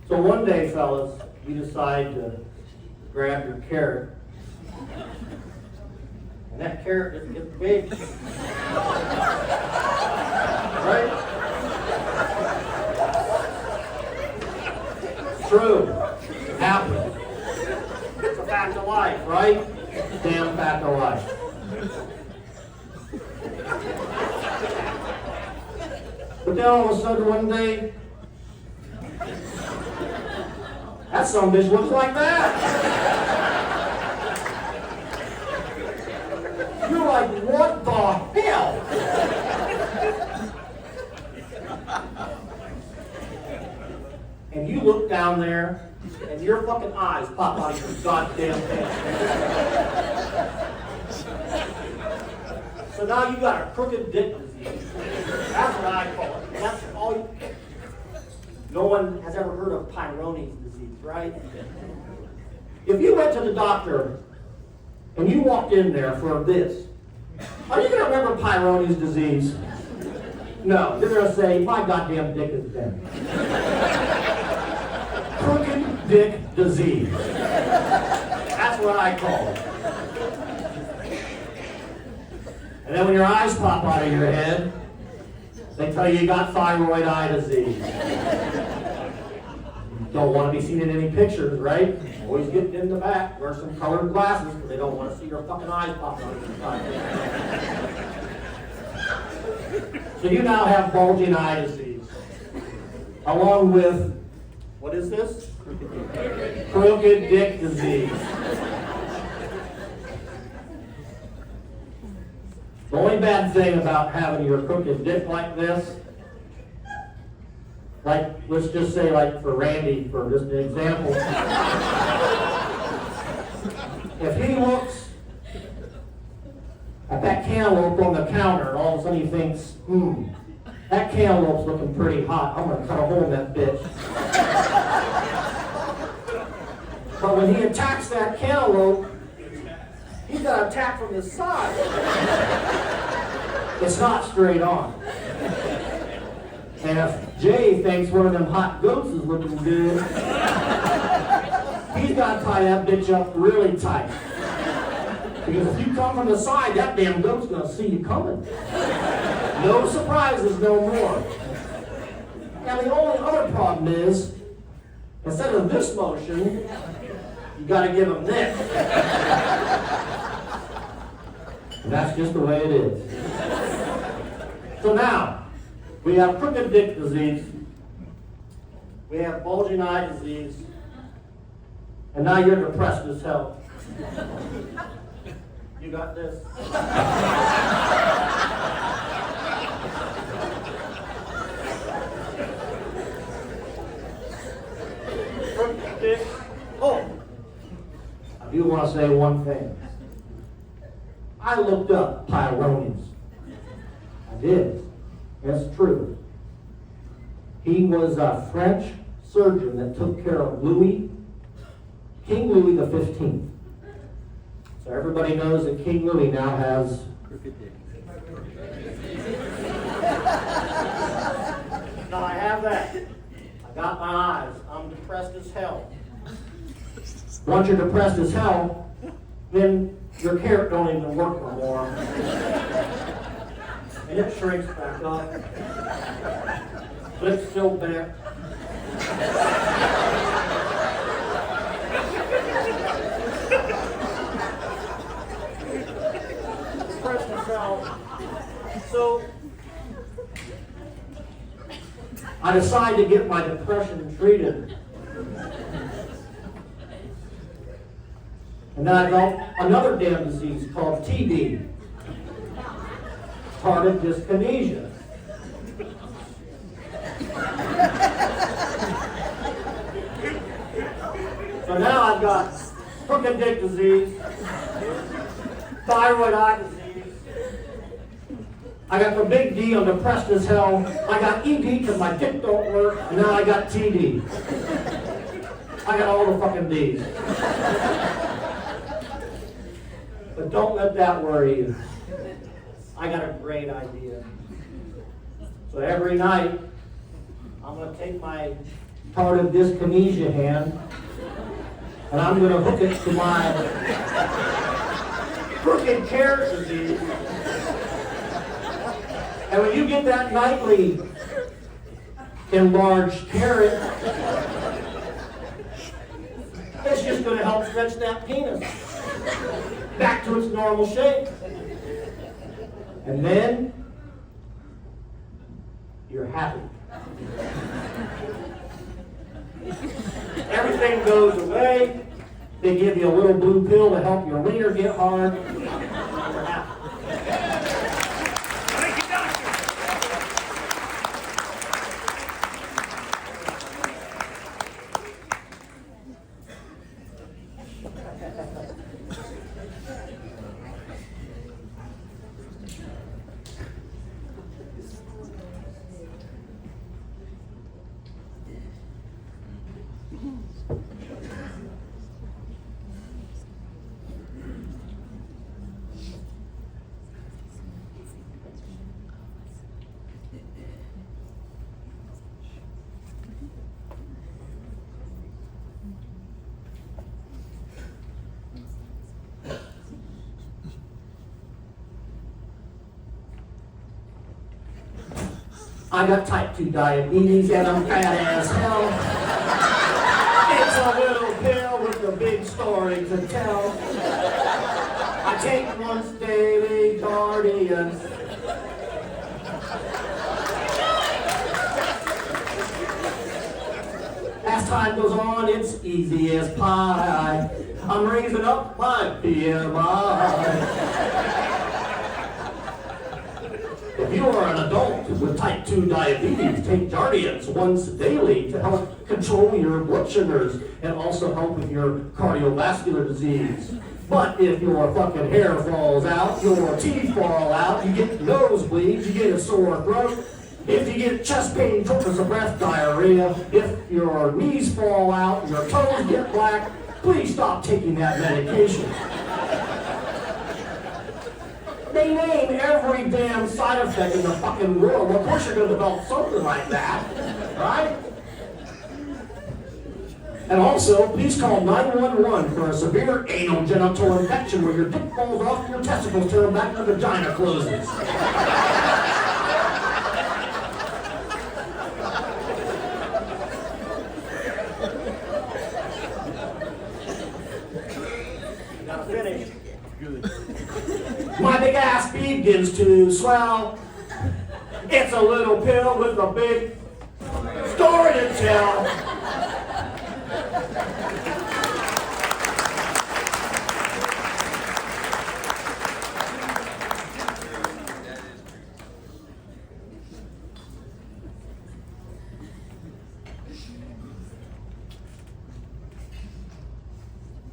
So one day, fellas, you decide to grab your carrot, and that carrot just gets big. Right? True. It happens. It's a fact of life, right? Damn fact of life. But then all of a sudden one day, That sumbitch looks like that. You're like, what the hell? And you look down there, and your fucking eyes pop out of your goddamn head. So now you got a crooked dick disease. That's what I call it. That's all you... No one has ever heard of Peyronie's disease, right? If you went to the doctor and you walked in there for this, are you going to remember Peyronie's disease? No. You're going to say, my goddamn dick is dead. Crooked dick disease. That's what I call it. And then when your eyes pop out of your head, they tell you got thyroid eye disease. You don't want to be seen in any pictures, right? Always get in the back, wear some colored glasses, because they don't want to see your fucking eyes pop out of your head. So you now have bulging eye disease. Along with, what is this? Crooked dick disease. The only bad thing about having your crooked dick like this, like, let's just say, like for Randy, for just an example, if he looks at that cantaloupe on the counter and all of a sudden he thinks, that cantaloupe's looking pretty hot, I'm going to cut a hole in that bitch. But when he attacks that cantaloupe, he's got to attack from the side. It's not straight on. And if Jay thinks one of them hot goats is looking good, he's got to tie that bitch up really tight. Because if you come from the side, that damn goat's going to see you coming. No surprises no more. Now the only other problem is, instead of this motion, you got to give him this. And that's just the way it is. So now, we have crooked dick disease, we have bulging eye disease, and now you're depressed as hell. You got this. Crooked dick. Oh, I do want to say one thing. I looked up Peyronie's. I did. That's true. He was a French surgeon that took care of King Louis the 15th. So everybody knows that King Louis now has Now I have that. I got my eyes. I'm depressed as hell. Once you're depressed as hell, then your carrot don't even work no more. And it shrinks back up. But it's still there. Depressed as hell. So I decided to get my depression treated. And then I got another damn disease called TB, tardive dyskinesia. So now I've got crooked dick disease, thyroid eye disease, I got the big D, I'm depressed as hell, I got ED because my dick don't work, and now I got TD. I got all the fucking Ds. But don't let that worry you. I got a great idea. So every night, I'm going to take my tardive dyskinesia hand, and I'm going to hook it to my crooked carrot disease. And when you get that nightly enlarged carrot, it's just going to help stretch that penis back to its normal shape. And then you're happy. Everything goes away. They give you a little blue pill to help your wiener get hard. Thank you, doctor. I got type 2 diabetes and I'm fat as hell. It's a little pill with a big story to tell. I take once daily Guardians. As time goes on, it's easy as pie. I'm raising up my BMI. If you are an adult with type 2 diabetes, take Jardiance once daily to help control your blood sugars and also help with your cardiovascular disease. But if your fucking hair falls out, your teeth fall out, you get nosebleeds, you get a sore throat, if you get chest pain, shortness of breath, diarrhea, if your knees fall out, your toes get black, please stop taking that medication. They name every damn side effect in the fucking world. Of course you're going to develop something like that, right? And also, please call 911 for a severe anal genital infection where your dick falls off your testicles till the back of the vagina closes. Gotta finish. Good. My big ass begins to swell. It's a little pill with a big story to tell.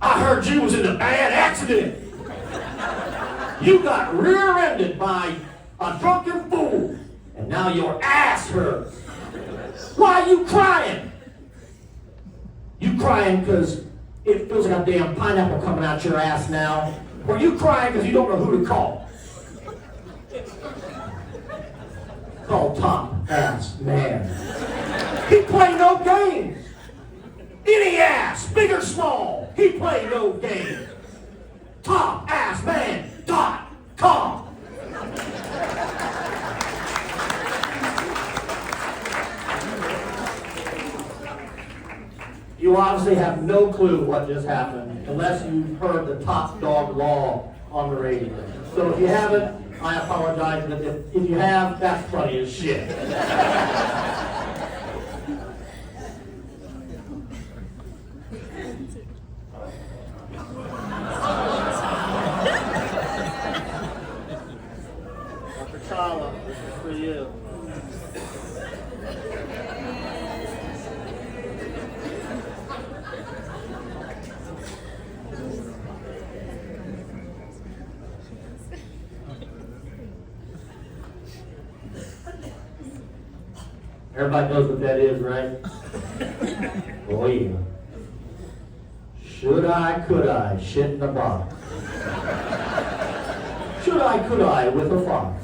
I heard you was in a bad accident. You got rear-ended by a drunken fool, and now your ass hurts. Why are you crying? You crying because it feels like a damn pineapple coming out your ass now? Or you crying because you don't know who to call? Call ASSMAN. He play no games. Any ass, big or small, he play no games. ASSMAN.com. You obviously have no clue what just happened unless you've heard the top dog law on the radio. So if you haven't, I apologize, but if you have, that's funny as shit. Chala, this is for you. Everybody knows what that is, right? Oh yeah. Should I, could I, shit in a box? Should I, could I, with a fox?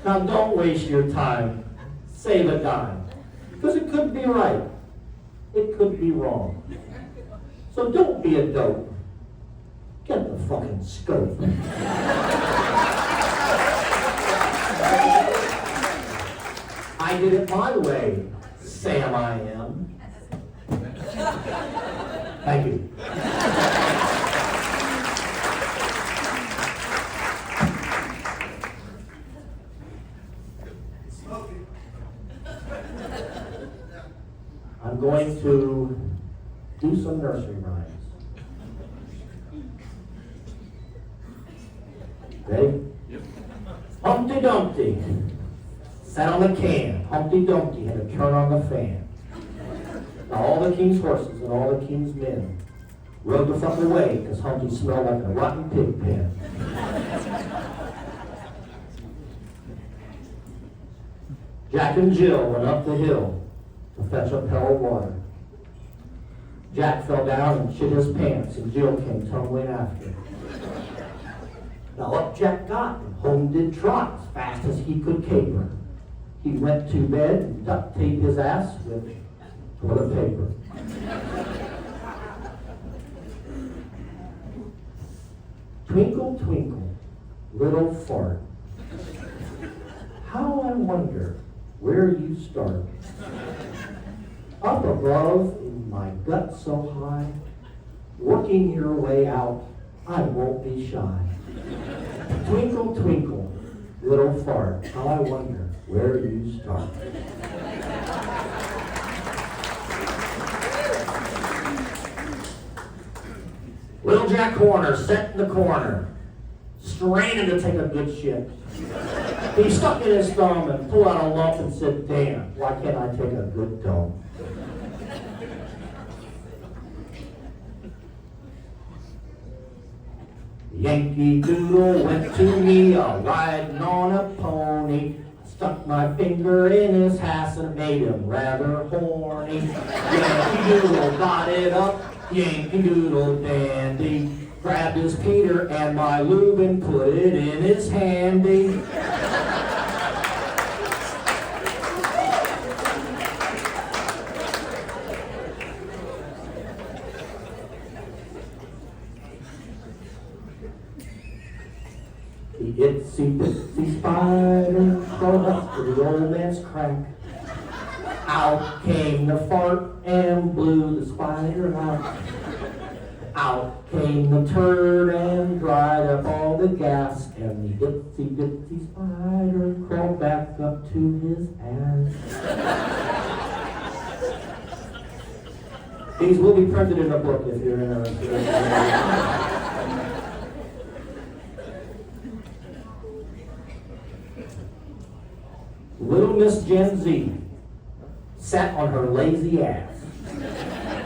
Now don't waste your time. Save a dime. Because it could be right. It could be wrong. So don't be a dope. Get the fucking scope. I did it my way, Sam I am. Thank you. do some nursery rhymes. Ready? Yep. Humpty Dumpty sat on the can. Humpty Dumpty had to turn on the fan. Now all the king's horses and all the king's men rode the fuck away because Humpty smelled like a rotten pig pen. Jack and Jill went up the hill to fetch a pail of water. Jack fell down and shit his pants, and Jill came tumbling after. Now up Jack got, and home did trot as fast as he could caper. He went to bed and duct taped his ass with toilet paper. Twinkle, twinkle, little fart. How I wonder where you start. Up above in my gut so high, working your way out, I won't be shy. Twinkle, twinkle, little fart, how I wonder where you start. Little Jack Horner sat in the corner, straining to take a good shit. He stuck in his thumb and pulled out a lump and said, damn, why can't I take a good dump? Yankee Doodle went to me riding on a pony. Stuck my finger in his ass and made him rather horny. Yankee Doodle got it up, Yankee Doodle dandy. Grabbed his Peter and my lube and put it in his handy. The itsy bitsy spider crawled up to the old man's crack. Out came the fart and blew the spider out. Out came the turd and dried up all the gas, and the itsy bitsy spider crawled back up to his ass. These will be printed in a book if you're interested. Little Miss Gen Z sat on her lazy ass,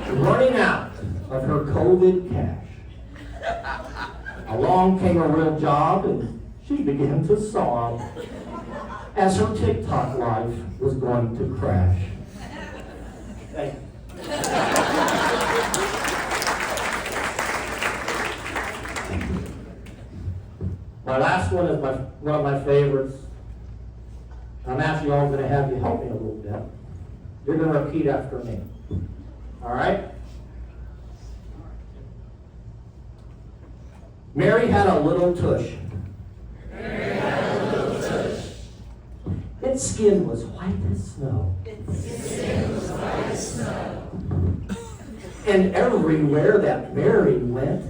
running out of her COVID cash. Along came a real job, and she began to sob as her TikTok life was going to crash. Thank you. My last one is one of my favorites. I'm actually all going to have you help me a little bit. You're going to repeat after me. All right? Mary had a little tush. Mary had a little tush. Its skin was white as snow. Its skin was white as snow. And everywhere that Mary went,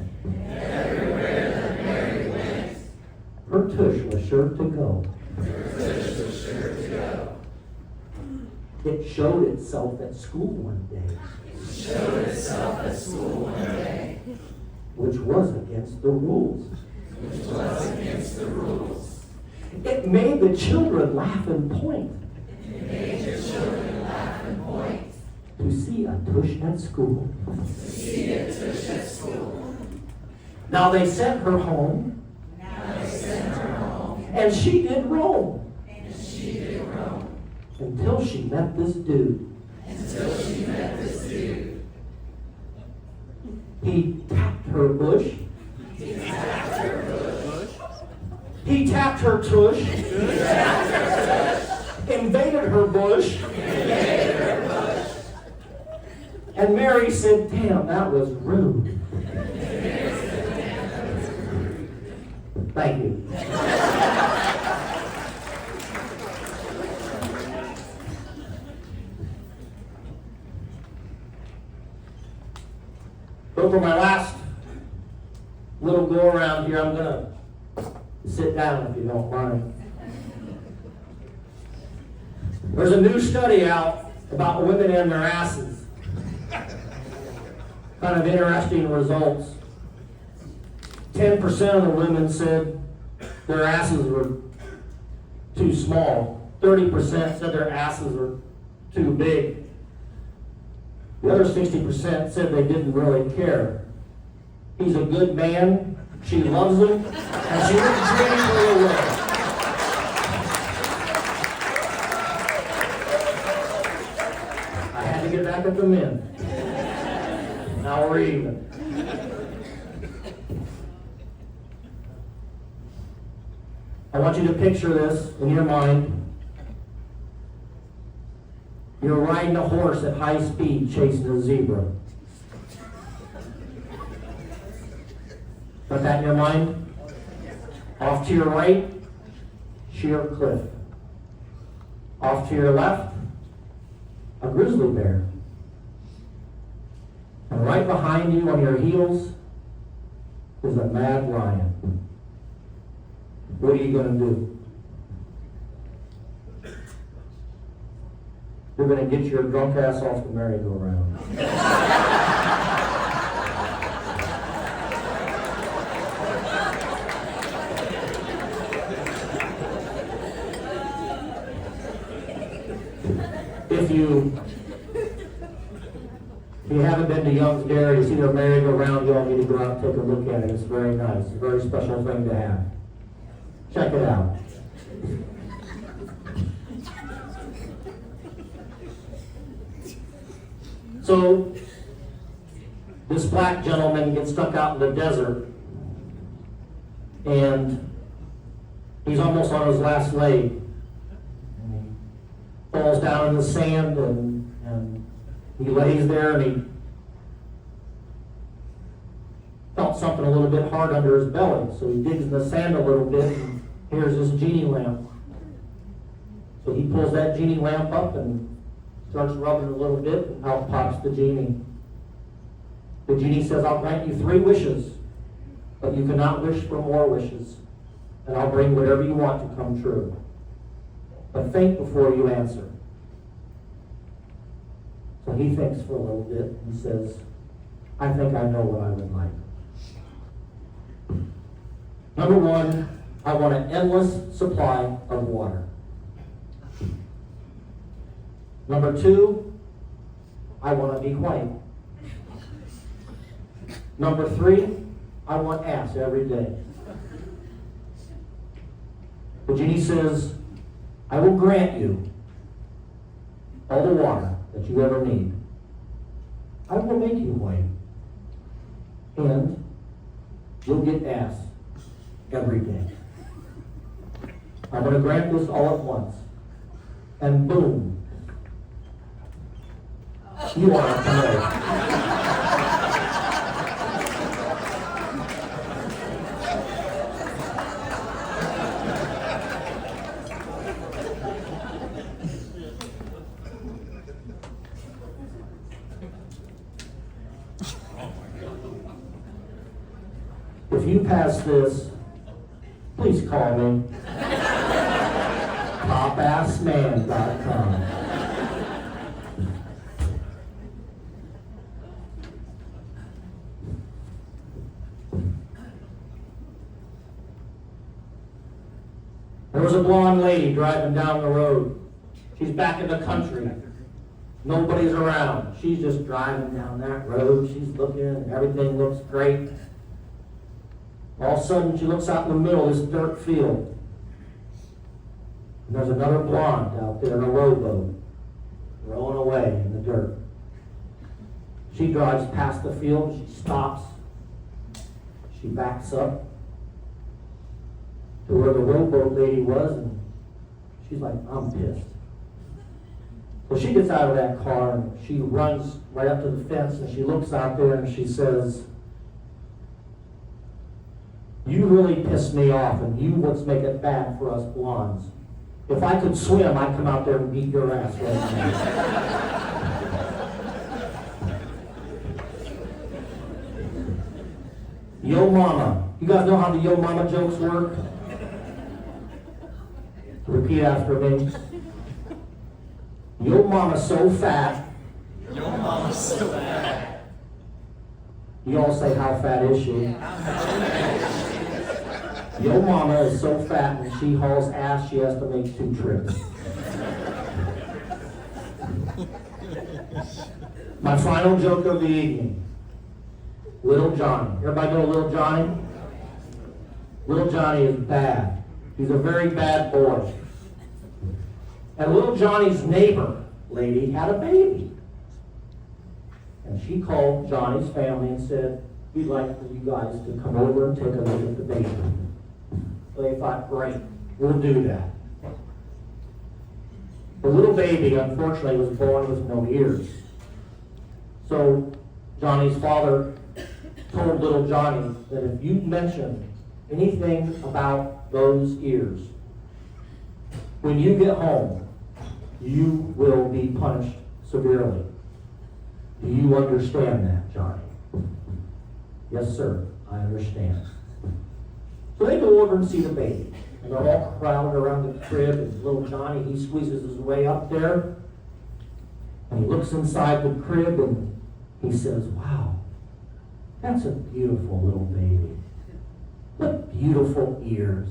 her tush was sure to go. It showed itself at school one day. Which was against the rules. It made the children laugh and point. To see a tush at school. Now they sent her home. And she did roam. Until she met this dude. He tapped her bush. He tapped her tush. Invaded her bush. And Mary said, damn, that was rude. Thank you. So for my last little go around here, I'm going to sit down if you don't mind. There's a new study out about women and their asses. kind of interesting results. 10% of the women said their asses were too small. 30% said their asses were too big. The other 60% said they didn't really care. He's a good man, she loves him, and she wouldn't treat him real well. I had to get back at the men. Now we're even. I want you to picture this in your mind. You're riding a horse at high speed chasing a zebra. Got that in your mind? Off to your right, sheer cliff. Off to your left, a grizzly bear. And right behind you on your heels is a mad lion. What are you going to do? You're going to get your drunk ass off the merry-go-round. If you haven't been to Young's Dairy to see their merry-go-round, you all need to go out and take a look at it. It's very nice. It's a very special thing to have. Check it out. So, this black gentleman gets stuck out in the desert, and he's almost on his last leg. And he falls down in the sand, and he lays there, and he felt something a little bit hard under his belly. So he digs in the sand a little bit, and here's this genie lamp. So he pulls that genie lamp up and starts rubbing it a little bit, and out pops the genie. The genie says, I'll grant you 3 wishes, but you cannot wish for more wishes, and I'll bring whatever you want to come true. But think before you answer. So he thinks for a little bit, and says, I think I know what I would like. Number 1, I want an endless supply of water. Number 2, I want to be white. Number 3, I want ass every day. The genie says, I will grant you all the water that you ever need. I will make you white. And you'll get ass every day. I'm going to grant this all at once. And boom, you are a play. If you pass this, please call me. ASSMAN.com. There was a blonde lady driving down the road. She's back in the country. Nobody's around. She's just driving down that road. She's looking, and everything looks great. All of a sudden, she looks out in the middle of this dirt field. And there's another blonde out there in a rowboat, rowing away in the dirt. She drives past the field. She stops. She backs up to where the rowboat lady was, and she's like, I'm pissed. So she gets out of that car, and she runs right up to the fence, and she looks out there, and she says, you really piss me off, and you what's make it bad for us blondes. If I could swim, I'd come out there and beat your ass right now. Yo mama. You guys know how the yo mama jokes work? Repeat after me. Yo mama's so fat. Your mama's so fat. You all say, how fat is she? Your mama is so fat when she hauls ass, she has to make 2 trips. My final joke of the evening. Little Johnny. Everybody know Little Johnny? Little Johnny is bad. He's a very bad boy. And Little Johnny's neighbor lady had a baby. And she called Johnny's family and said, we'd like for you guys to come over and take a look at the baby. So they thought, great, we'll do that. The little baby, unfortunately, was born with no ears. So Johnny's father told little Johnny that if you mention anything about those ears, when you get home, you will be punished severely. Do you understand that, Johnny? Yes, sir, I understand. So they go over and see the baby. And they're all crowded around the crib, and little Johnny, he squeezes his way up there. And he looks inside the crib and he says, wow, that's a beautiful little baby. What beautiful ears.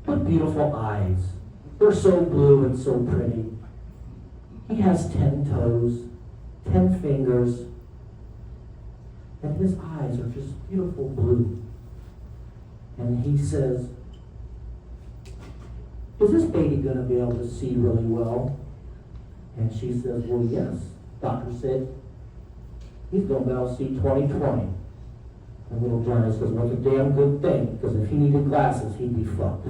What beautiful eyes. They're so blue and so pretty. He has 10 toes, 10 fingers, and his eyes are just beautiful blue. And he says, is this baby going to be able to see really well? And she says, well, yes. Doctor said, he's going to be able to see 20/20. And little Johnny says, well, it's a damn good thing, because if he needed glasses, he'd be fucked.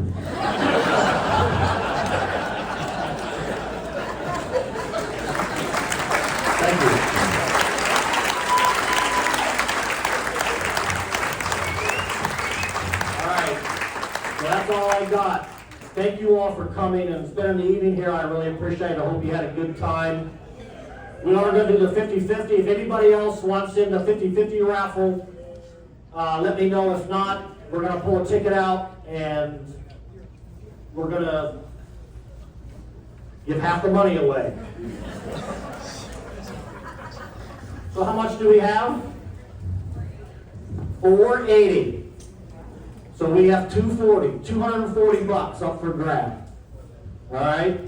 Thank you. All right, so that's all I got. Thank you all for coming and spending the evening here. I really appreciate it. I hope you had a good time. We are going to do the 50-50. If anybody else wants in the 50-50 raffle, let me know. If not, we're going to pull a ticket out and we're going to give half the money away. So how much do we have? 480. So we have 240, 240 bucks up for grab. All right?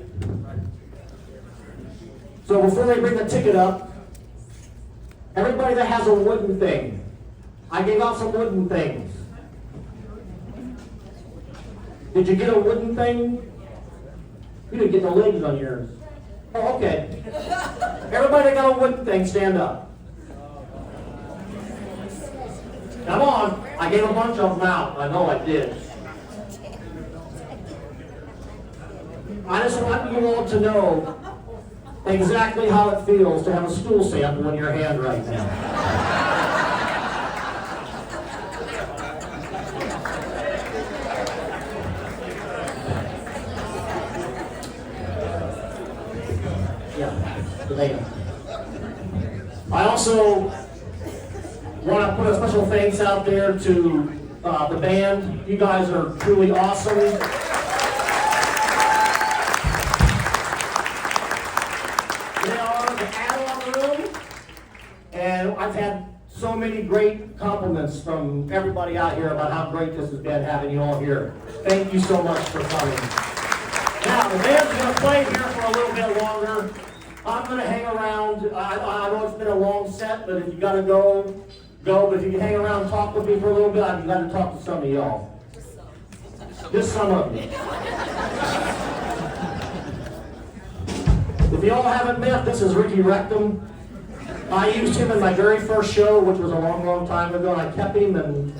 So before they bring the ticket up, everybody that has a wooden thing, I gave out some wooden things. Did you get a wooden thing? You didn't get no legs on yours. Oh, okay. Everybody that got a wooden thing, stand up. Come on. I gave a bunch of them out. I know I did. I just want you all to know exactly how it feels to have a stool sample in your hand right now. Yeah, tomato. I also want to put a special thanks out there to the band. You guys are truly awesome. They are the add-on room, and I've had so many great compliments from everybody out here about how great this has been having you all here. Thank you so much for coming. Now, the band's going to play here for a little bit longer. I'm going to hang around. I know it's been a long set, but if you got to go. But if you can hang around and talk with me for a little bit, I'd be glad to talk to some of y'all. Just some of you. If y'all haven't met, this is Ricky Rectum. I used him in my very first show, which was a long, long time ago, and I kept him, and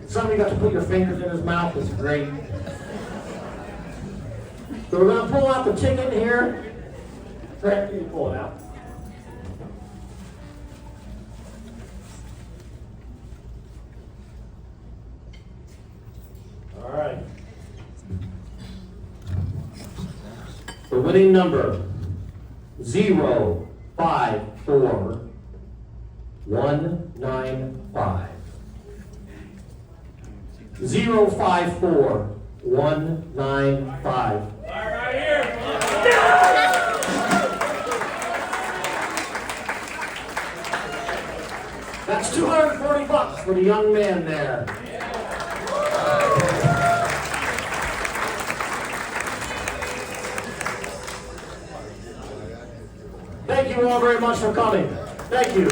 some of you got to put your fingers in his mouth. It's great. So we're going to pull out the ticket here. Grant, you pull it out. All right. The winning number 054195. 054195. Right here. That's $240 for the young man there. Thank you all very much for coming. Thank you.